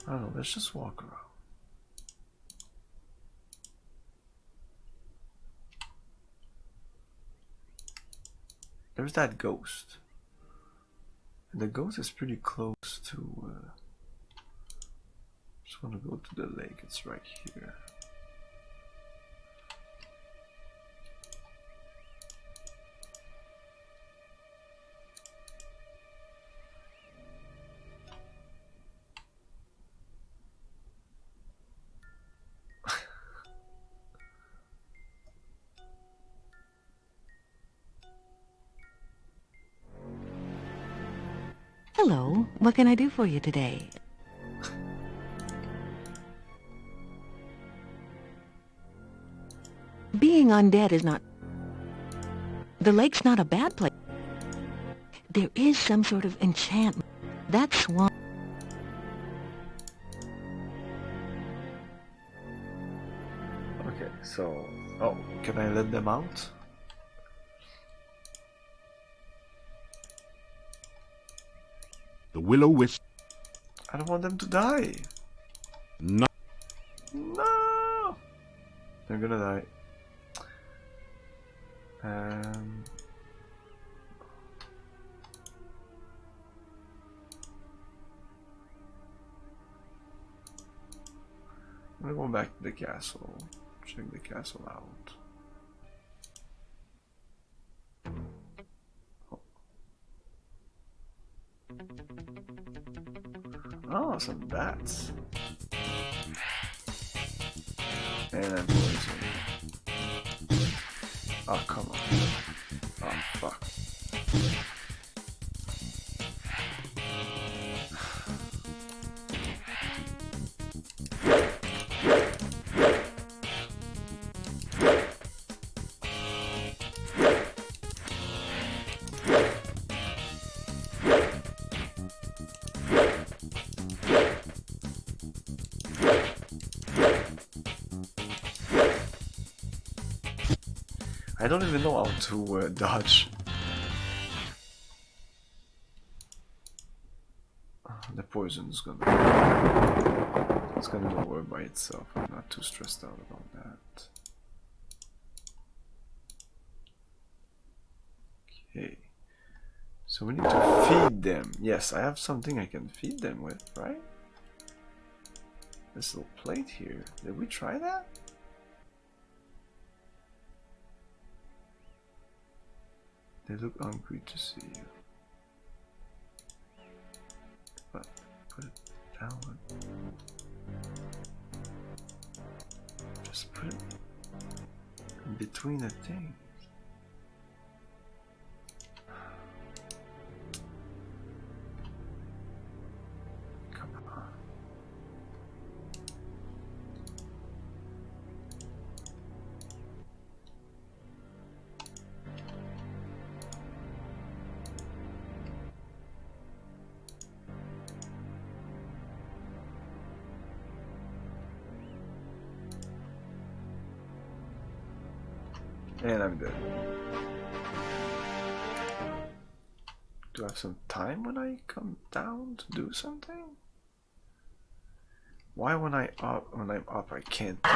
I don't know. Let's just walk around. There's that ghost. And the ghost is pretty close to... just want to go to the lake. It's right here. Hello, what can I do for you today? Being undead is not... The lake's not a bad place. There is some sort of enchantment. That's one... Okay, so... Oh, can I let them out? The will-o-wisp. I don't want them to die. No. No. They're gonna die. I'm gonna go back to the castle. Check the castle out. Oh, some bats. And I'm poisoned. Oh, come on. Oh, fuck. I don't even know how to dodge. The poison's gonna go away by itself. I'm not too stressed out about that. Okay. So we need to feed them. Yes, I have something I can feed them with, right? This little plate here. Did we try that? They look hungry to see you. But put it down. Just put it in between the things. Come on. And I'm good. Do I have some time when I come down to do something? Why when I'm up I can't do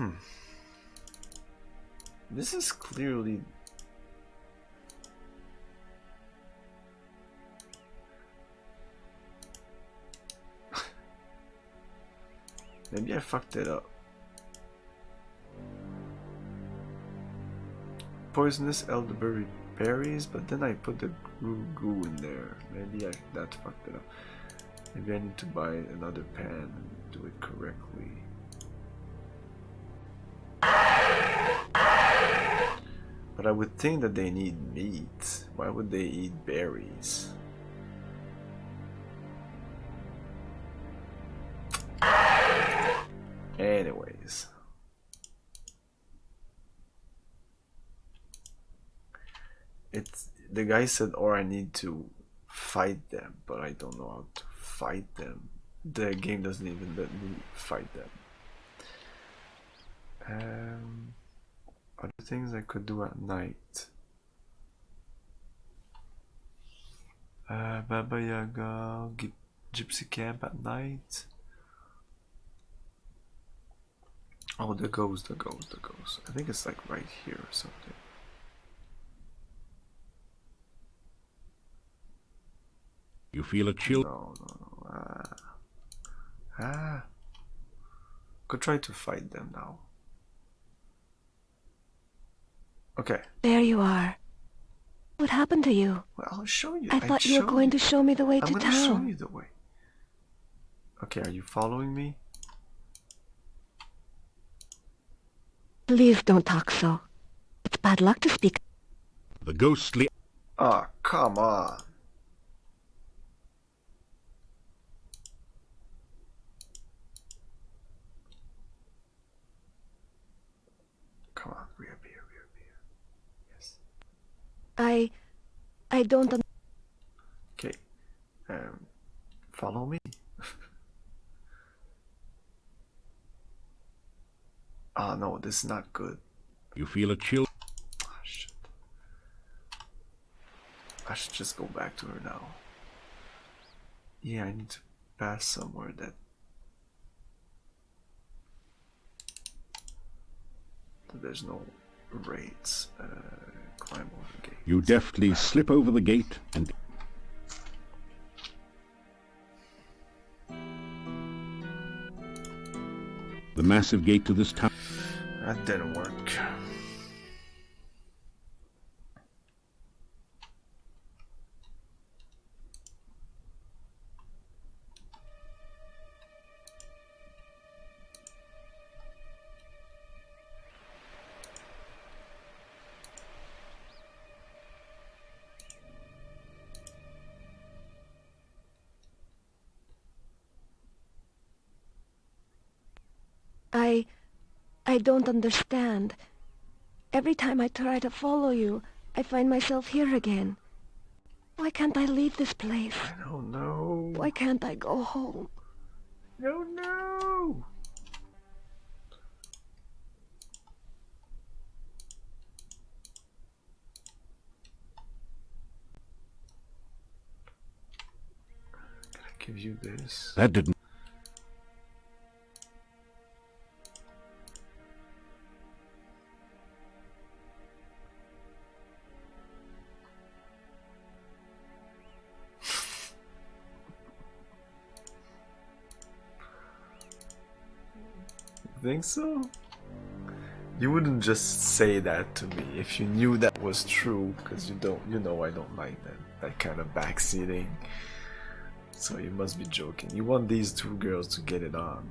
it? This is clearly maybe I fucked it up. Poisonous elderberry berries, but then I put the goo in there. Maybe that fucked it up. Maybe I need to buy another pan and do it correctly. But I would think that they need meat. Why would they eat berries? Anyways. The guy said, or I need to fight them, but I don't know how to fight them. The game doesn't even let me fight them. Other things I could do at night. Baba Yaga, Gypsy Camp at night. Oh, the ghost. I think it's like right here or something. You feel a chill? No. Could try to fight them now. Okay. There you are. What happened to you? Well, I'll show you. I thought you were going to show me the way to town. I'm going to show you the way. Okay, are you following me? Please don't talk so. It's bad luck to speak. The ghostly... Oh, come on. Come on, rear. Yes. I don't... Okay. Follow me. Ah, no, this is not good. You feel a chill? Oh, shit. I should just go back to her now. Yeah, I need to pass somewhere that there's no raids. Climb over the gate. You deftly slip over the gate and... The massive gate to this town... That didn't work. I don't understand. Every time I try to follow you, I find myself here again. Why can't I leave this place? I don't know. Why can't I go home? No, no. Can I give you this? That didn't. Think so? You wouldn't just say that to me if you knew that was true, because you know I don't like that kind of backseating. So you must be joking. You want these two girls to get it on.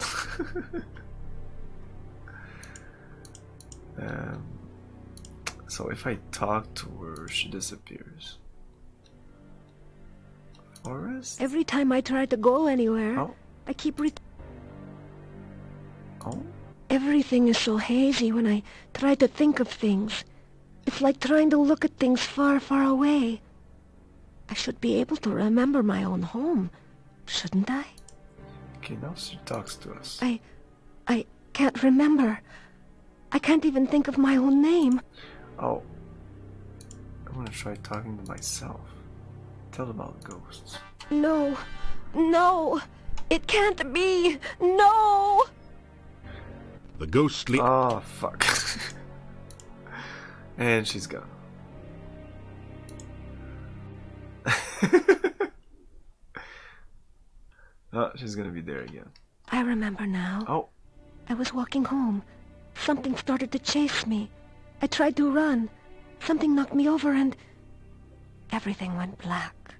So if I talk to her, she disappears. Forest? Every time I try to go anywhere, I keep Everything is so hazy when I try to think of things. It's like trying to look at things far, far away. I should be able to remember my own home, shouldn't I? Okay, now she talks to us. I can't remember. I can't even think of my own name. Oh. I want to try talking to myself. Tell about ghosts. No. No. It can't be. No. The ghostly... Oh, fuck. And she's gone. Oh, she's gonna be there again. I remember now. Oh. I was walking home. Something started to chase me. I tried to run. Something knocked me over and... everything went black.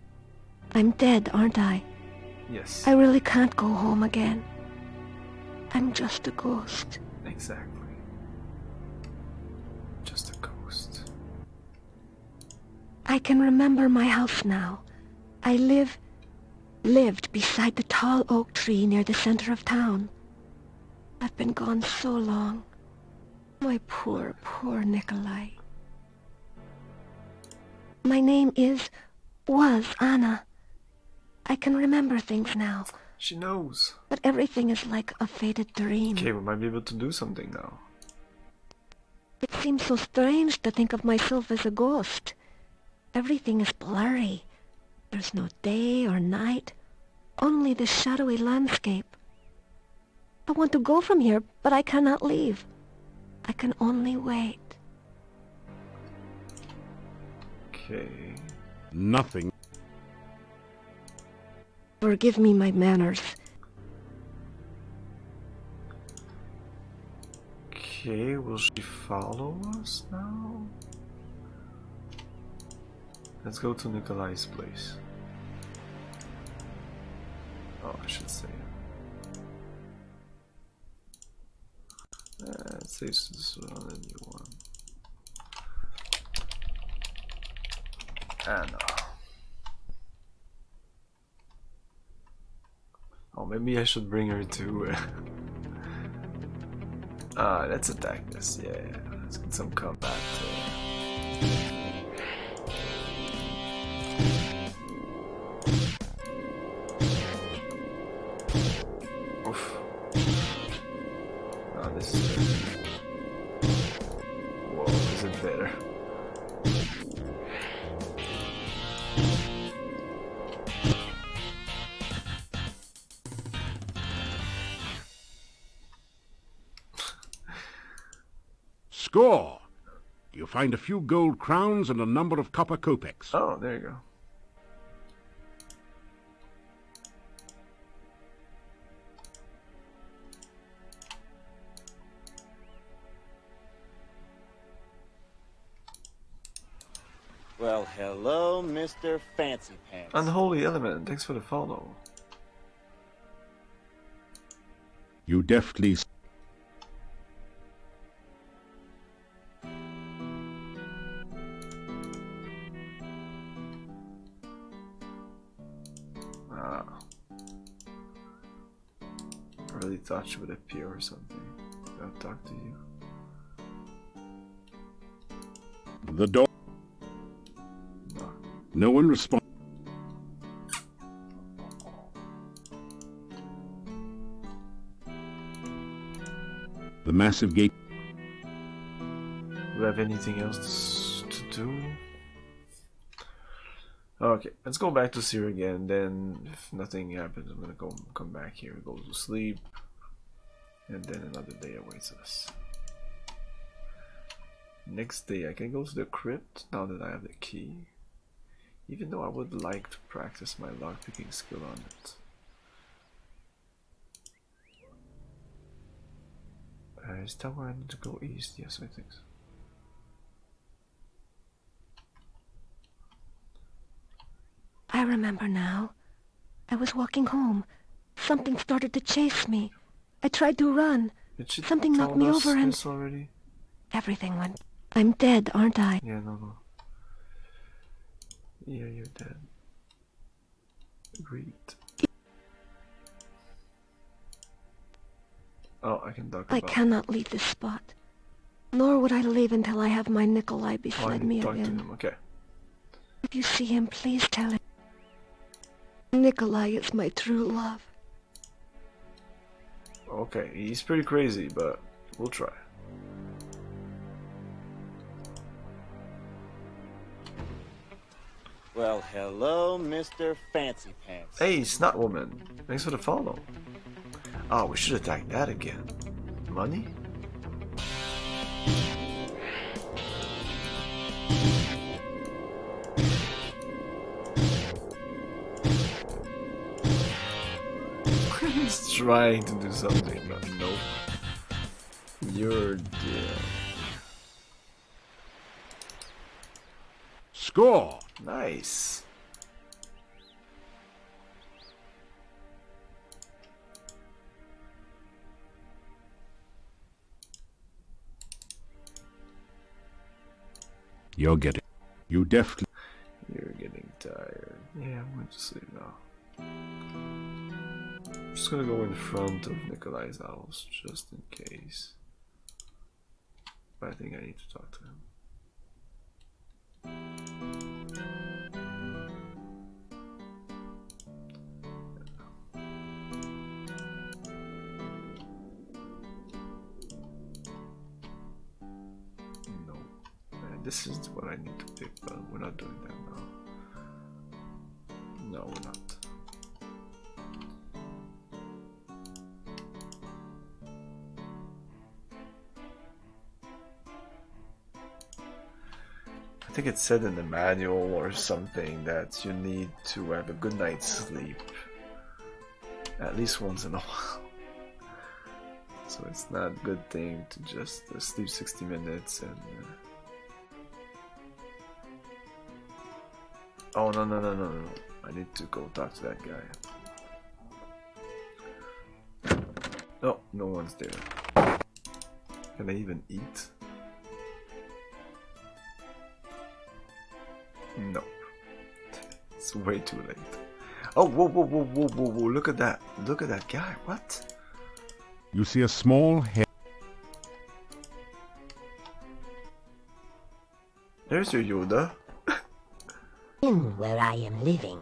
I'm dead, aren't I? Yes. I really can't go home again. I'm just a ghost. Exactly. Just a ghost. I can remember my house now. I lived beside the tall oak tree near the center of town. I've been gone so long. My poor, poor Nikolai. My name was Anna. I can remember things now. She knows. But everything is like a faded dream. Okay, we might be able to do something now. It seems so strange to think of myself as a ghost. Everything is blurry. There's no day or night, only the shadowy landscape. I want to go from here, but I cannot leave. I can only wait. Okay. Nothing. Forgive me my manners. Okay, will she follow us now? Let's go to Nikolai's place. Oh, I should say. It saves this one on a new one. Anna. Oh, maybe I should bring her to... let's attack this. Yeah, let's get some combat. Oof. Oh, this is better. Whoa, is it better? Score! You find a few gold crowns and a number of copper kopecks. Oh, there you go. Well, hello, Mr. Fancy Pants. Unholy element, thanks for the follow. You deftly... I really thought she would appear or something. I'll talk to you. The door. No one responds. The massive gate. Do we have anything else to do? Okay, let's go back to Syria again. Then, if nothing happens, I'm gonna come back here, go to sleep, and then another day awaits us. Next day, I can go to the crypt now that I have the key. Even though I would like to practice my lockpicking skill on it. Is that where I need to go east? Yes, I think so. I remember now. I was walking home. Something started to chase me. I tried to run. Something knocked me over and... already? Everything went... I'm dead, aren't I? Yeah, no. Yeah, you're dead. Agreed. Oh, I can talk about... I cannot leave this spot. Nor would I leave until I have my Nikolai beside me talk to again. him, okay. If you see him, please tell him. Nikolai is my true love. Okay, he's pretty crazy, but we'll try. Well, hello, Mr. Fancy Pants. Hey, Snot Woman. Thanks for the follow. Oh, we should attack that again. Money? He's trying to do something, but nope. You're dead. Score! Nice. You're getting... You definitely... You're getting tired. Yeah, I'm going to sleep now. I'm just gonna go in front of Nikolai's house, just in case. But I think I need to talk to him. No. This is what I need to pick, but we're not doing that now. No, we're not. I think it said in the manual or something that you need to have a good night's sleep at least once in a while. So it's not a good thing to just sleep 60 minutes and... Oh, no. I need to go talk to that guy. Oh, no one's there. Can I even eat? Nope. It's way too late. Oh, whoa, look at that. Look at that guy. What? You see a small head. There's your Yoda. In where I am living.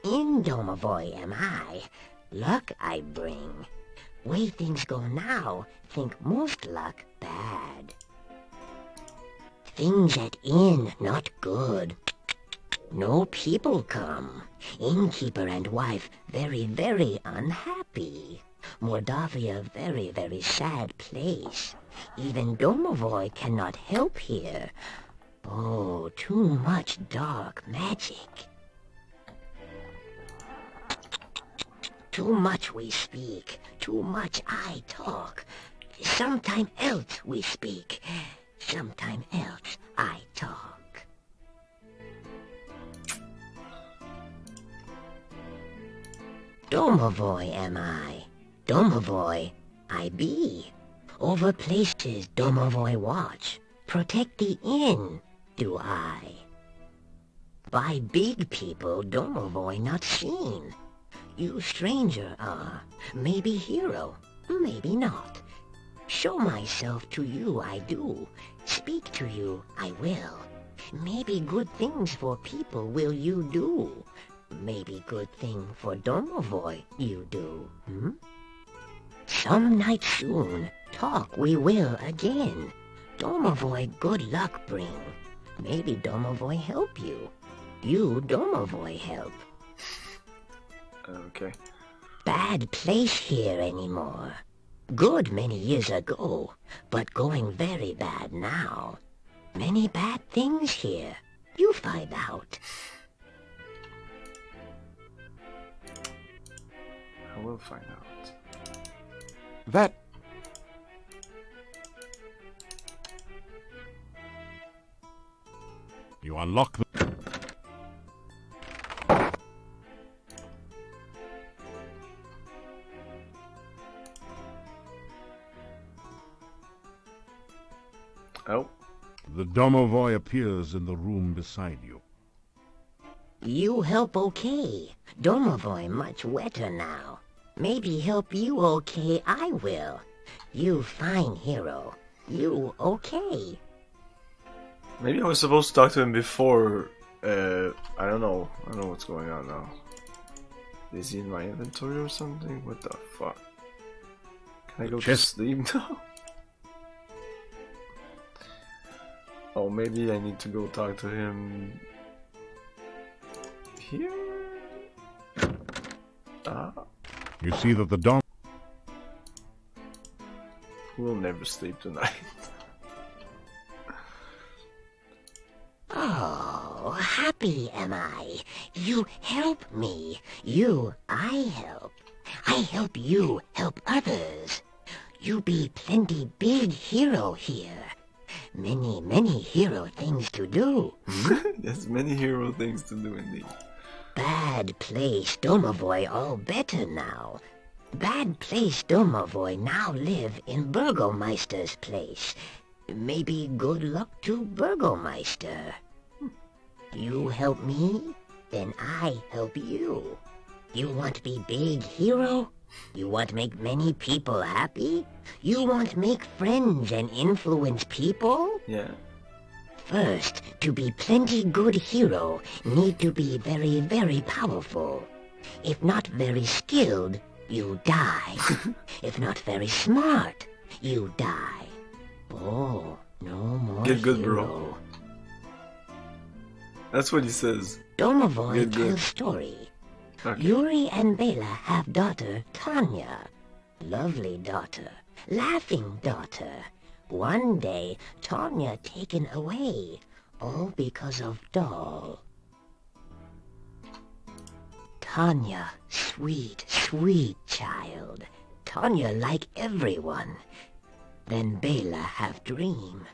In Domovoy am I. Luck I bring. Way things go now, think most luck bad. Things at inn not good. No people come. Innkeeper and wife very, very unhappy. Mordavia very, very sad place. Even Domovoy cannot help here. Oh, too much dark magic. Too much we speak, too much I talk. Sometime else we speak, sometime else I talk. Domovoy am I, Domovoy I be. Over places Domovoy watch, protect the inn do I. By big people Domovoy not seen. You stranger are, maybe hero, maybe not. Show myself to you I do. Speak to you I will. Maybe good things for people will you do. Maybe good thing for Domovoy you do, hmm? Some night soon, talk we will again. Domovoy good luck bring. Maybe Domovoy help you. You Domovoy help. Okay. Bad place here anymore. Good many years ago, but going very bad now. Many bad things here. You find out. I will find out. That... You unlock the... Oh. The Domovoy appears in the room beside you. You help okay. Domovoy much wetter now. Maybe help you okay I will. You fine hero. You okay. Maybe I was supposed to talk to him before. I don't know. I don't know what's going on now. Is he in my inventory or something? What the fuck? Can I go to sleep now? Oh, maybe I need to go talk to him here? You see that the Dom... We'll never sleep tonight. Oh, happy am I. You help me. You I help. I help you help others. You be plenty big hero here. Many, many hero things to do. There's many hero things to do indeed. Bad place Domovoy all better now. Bad place Domovoy now live in Burgomeister's place. Maybe good luck to Burgomeister. You help me, then I help you. You want be big hero? You want make many people happy? You want make friends and influence people? Yeah. First, to be plenty good hero, need to be very, very powerful. If not very skilled, you die. If not very smart, you die. Oh, no more Get good, hero. bro. That's what he says. Domovoy tells story. Okay. Yuri and Bela have daughter, Tanya. Lovely daughter, laughing daughter. One day, Tanya taken away, all because of doll. Tanya, sweet, sweet child. Tanya like everyone. Then Bela have dream.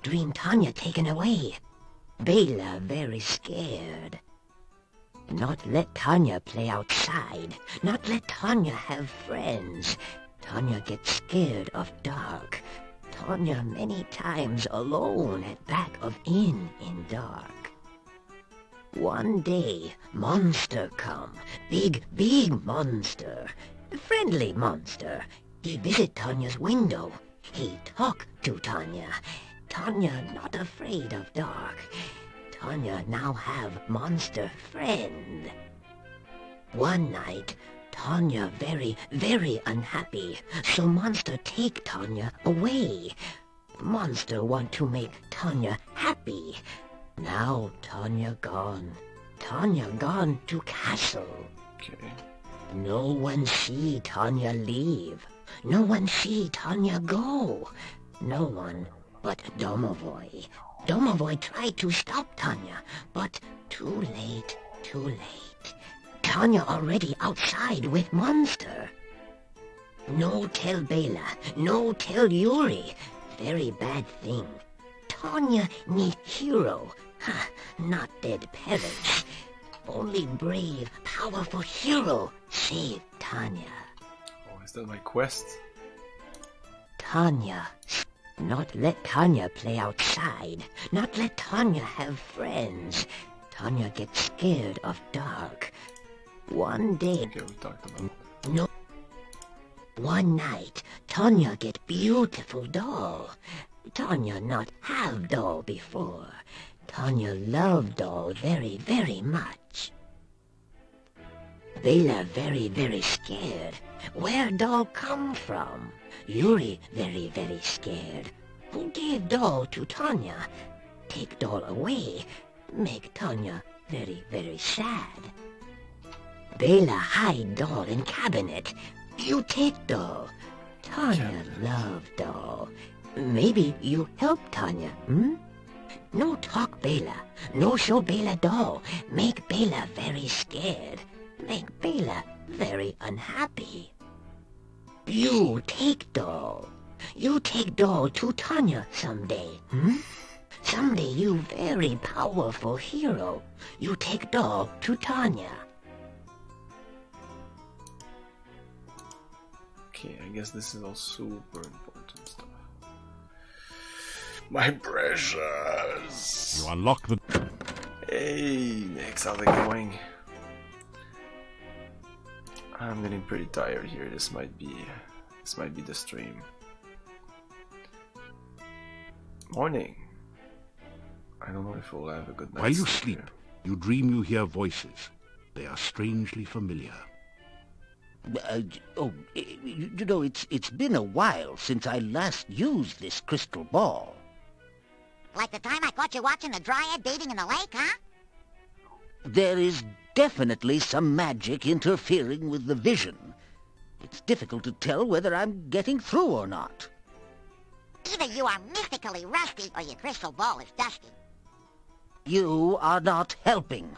Dream Tanya taken away. Bela very scared. Not let Tanya play outside. Not let Tanya have friends. Tanya get scared of dark. Tanya many times alone at back of inn in dark. One day, monster come. Big, big monster. Friendly monster. He visit Tanya's window. He talk to Tanya. Tanya not afraid of dark. Tanya now have monster friend. One night, Tanya very, very unhappy, so monster take Tanya away. Monster want to make Tanya happy. Now Tanya gone. Tanya gone to castle. Okay. No one see Tanya leave. No one see Tanya go. No one but Domovoy. Domovoy tried to stop Tanya, but too late, too late. Tanya already outside with monster. No tell Bela, no tell Yuri. Very bad thing. Tanya need hero, not dead parents. Only brave, powerful hero save Tanya. Oh, is that my quest? Tanya. Not let Tanya play outside. Not let Tanya have friends. Tanya gets scared of dark. One day... Okay, we talked about No. One night, Tanya get beautiful doll. Tanya not have doll before. Tanya love doll very, very much. Bela very, very scared. Where doll come from? Yuri very, very scared. Who gave doll to Tanya? Take doll away. Make Tanya very, very sad. Bela hide doll in cabinet. You take doll. Tanya love doll. Maybe you help Tanya, hmm? No talk Bela. No show Bela doll. Make Bela very scared. Make Bela very unhappy. You take doll. You take doll to Tanya someday, hmm? Someday you very powerful hero. You take doll to Tanya. Okay, I guess this is all super important stuff. My precious! You unlock the... Hey, Max, how's it going? I'm getting pretty tired here. This might be the stream. Morning. I don't know if we'll have a good night. While you sleep, you dream you hear voices. They are strangely familiar. You know, it's been a while since I last used this crystal ball. Like the time I caught you watching the dryad bathing in the lake, huh? There is definitely some magic interfering with the vision. It's difficult to tell whether I'm getting through or not. Either you are mystically rusty or your crystal ball is dusty. You are not helping.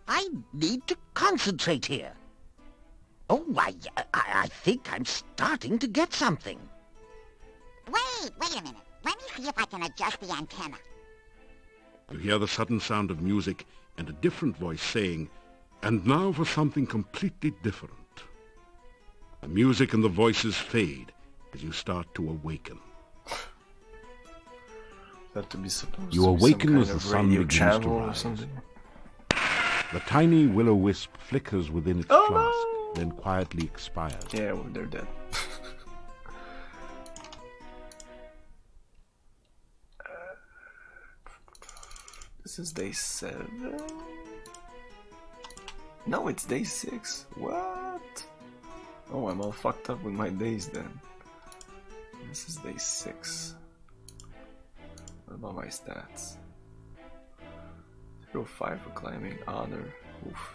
I need to concentrate here. Oh, I think I'm starting to get something. Wait a minute. Let me see if I can adjust the antenna. You hear the sudden sound of music and a different voice saying, "And now for something completely different." The music and the voices fade as you start to awaken. That to be supposed You to awaken be as some the kind of sun radio begins channel to or rise. something. The tiny will-o-wisp flickers within its Oh, flask, then quietly expires. Yeah, well, they're dead. This is day 7? No, it's day 6. What? Oh, I'm all fucked up with my days then. This is day 6. What about my stats? 0.5 for climbing, honor. Oof.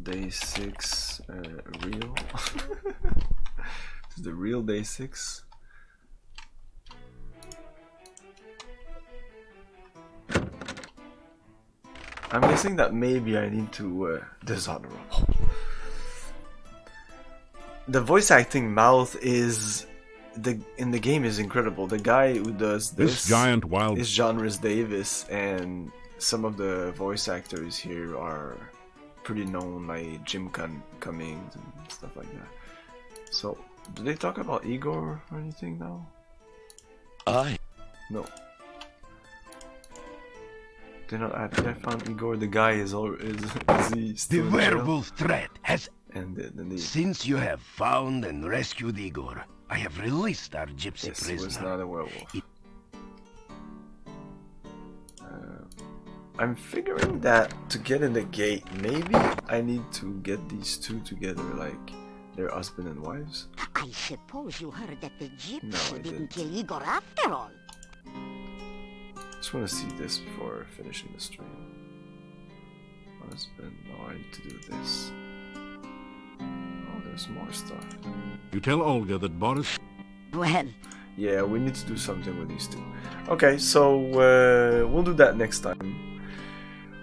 Day 6, real. This is the real day 6. I'm guessing that maybe I need to dishonorable. The voice acting mouth is in the game is incredible. The guy who does this giant wild is John Rhys Davis, and some of the voice actors here are pretty known, like Jim Cummings and stuff like that. So, do they talk about Igor or anything now? No. They're not happy. I found Igor. The guy is he still The in jail? werewolf threat has... And Since you have found and rescued Igor, I have released our gypsy yes, prisoner. he was not a werewolf. I'm figuring that to get in the gate, maybe I need to get these two together, like they're husband and wives. I suppose you heard that the gypsy No, I didn't kill Igor after all. Just want to see this before finishing the stream. Husband, no, I need to do this. Oh, there's more stuff. You tell Olga that Boris... Well... Yeah, we need to do something with these two. Okay, so we'll do that next time.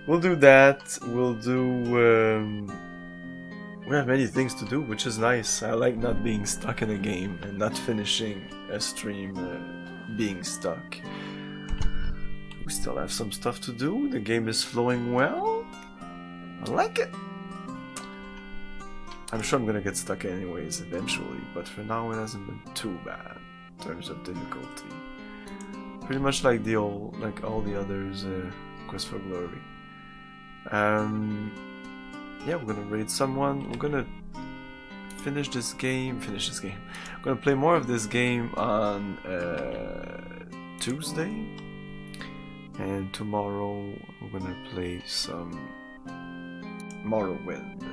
We'll do that. We'll do... we have many things to do, which is nice. I like not being stuck in a game and not finishing a stream being stuck. We still have some stuff to do. The game is flowing well. I like it. I'm sure I'm gonna get stuck anyways eventually, but for now it hasn't been too bad in terms of difficulty. Pretty much like all the others, Quest for Glory. Yeah, we're gonna raid someone. We're gonna finish this game. I'm gonna play more of this game on Tuesday, and tomorrow I'm gonna play some Morrowind.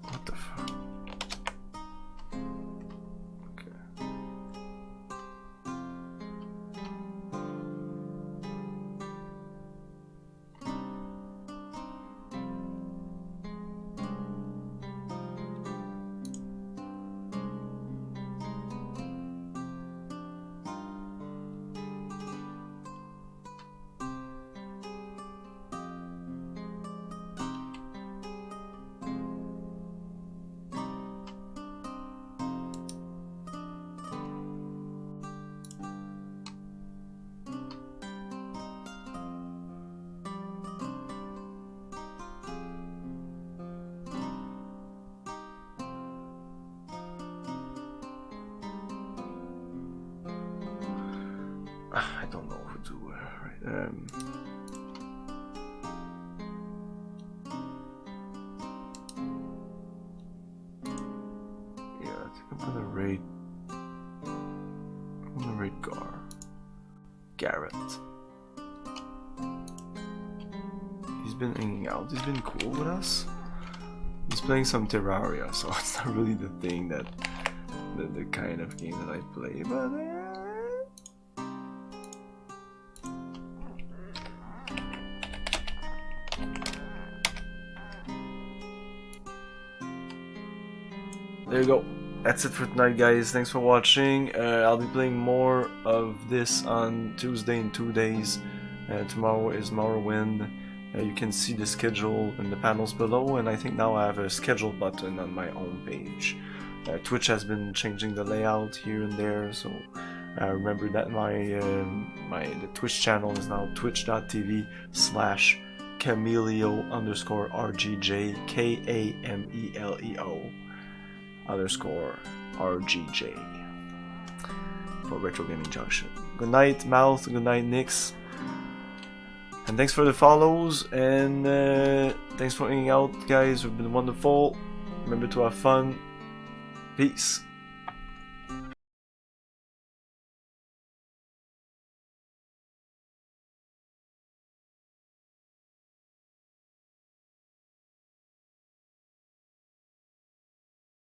What the fuck? I don't know who to right. Yeah, I think I'm gonna raid Garrett. He's been hanging out. He's been cool with us. He's playing some Terraria, so it's not really the thing that the kind of game that I play, but there you go. That's it for tonight, guys. Thanks for watching. I'll be playing more of this on Tuesday in 2 days. Tomorrow is Morrowind. You can see the schedule in the panels below, and I think now I have a schedule button on my own page. Twitch has been changing the layout here and there, so remember that the Twitch channel is now twitch.tv/Cameleo_RGJ KAMELEO_RGJ for Retro Gaming Junction. Good night, Mouth. Good night, Nix. And thanks for the follows, and thanks for hanging out, guys. You've been wonderful. Remember to have fun. Peace.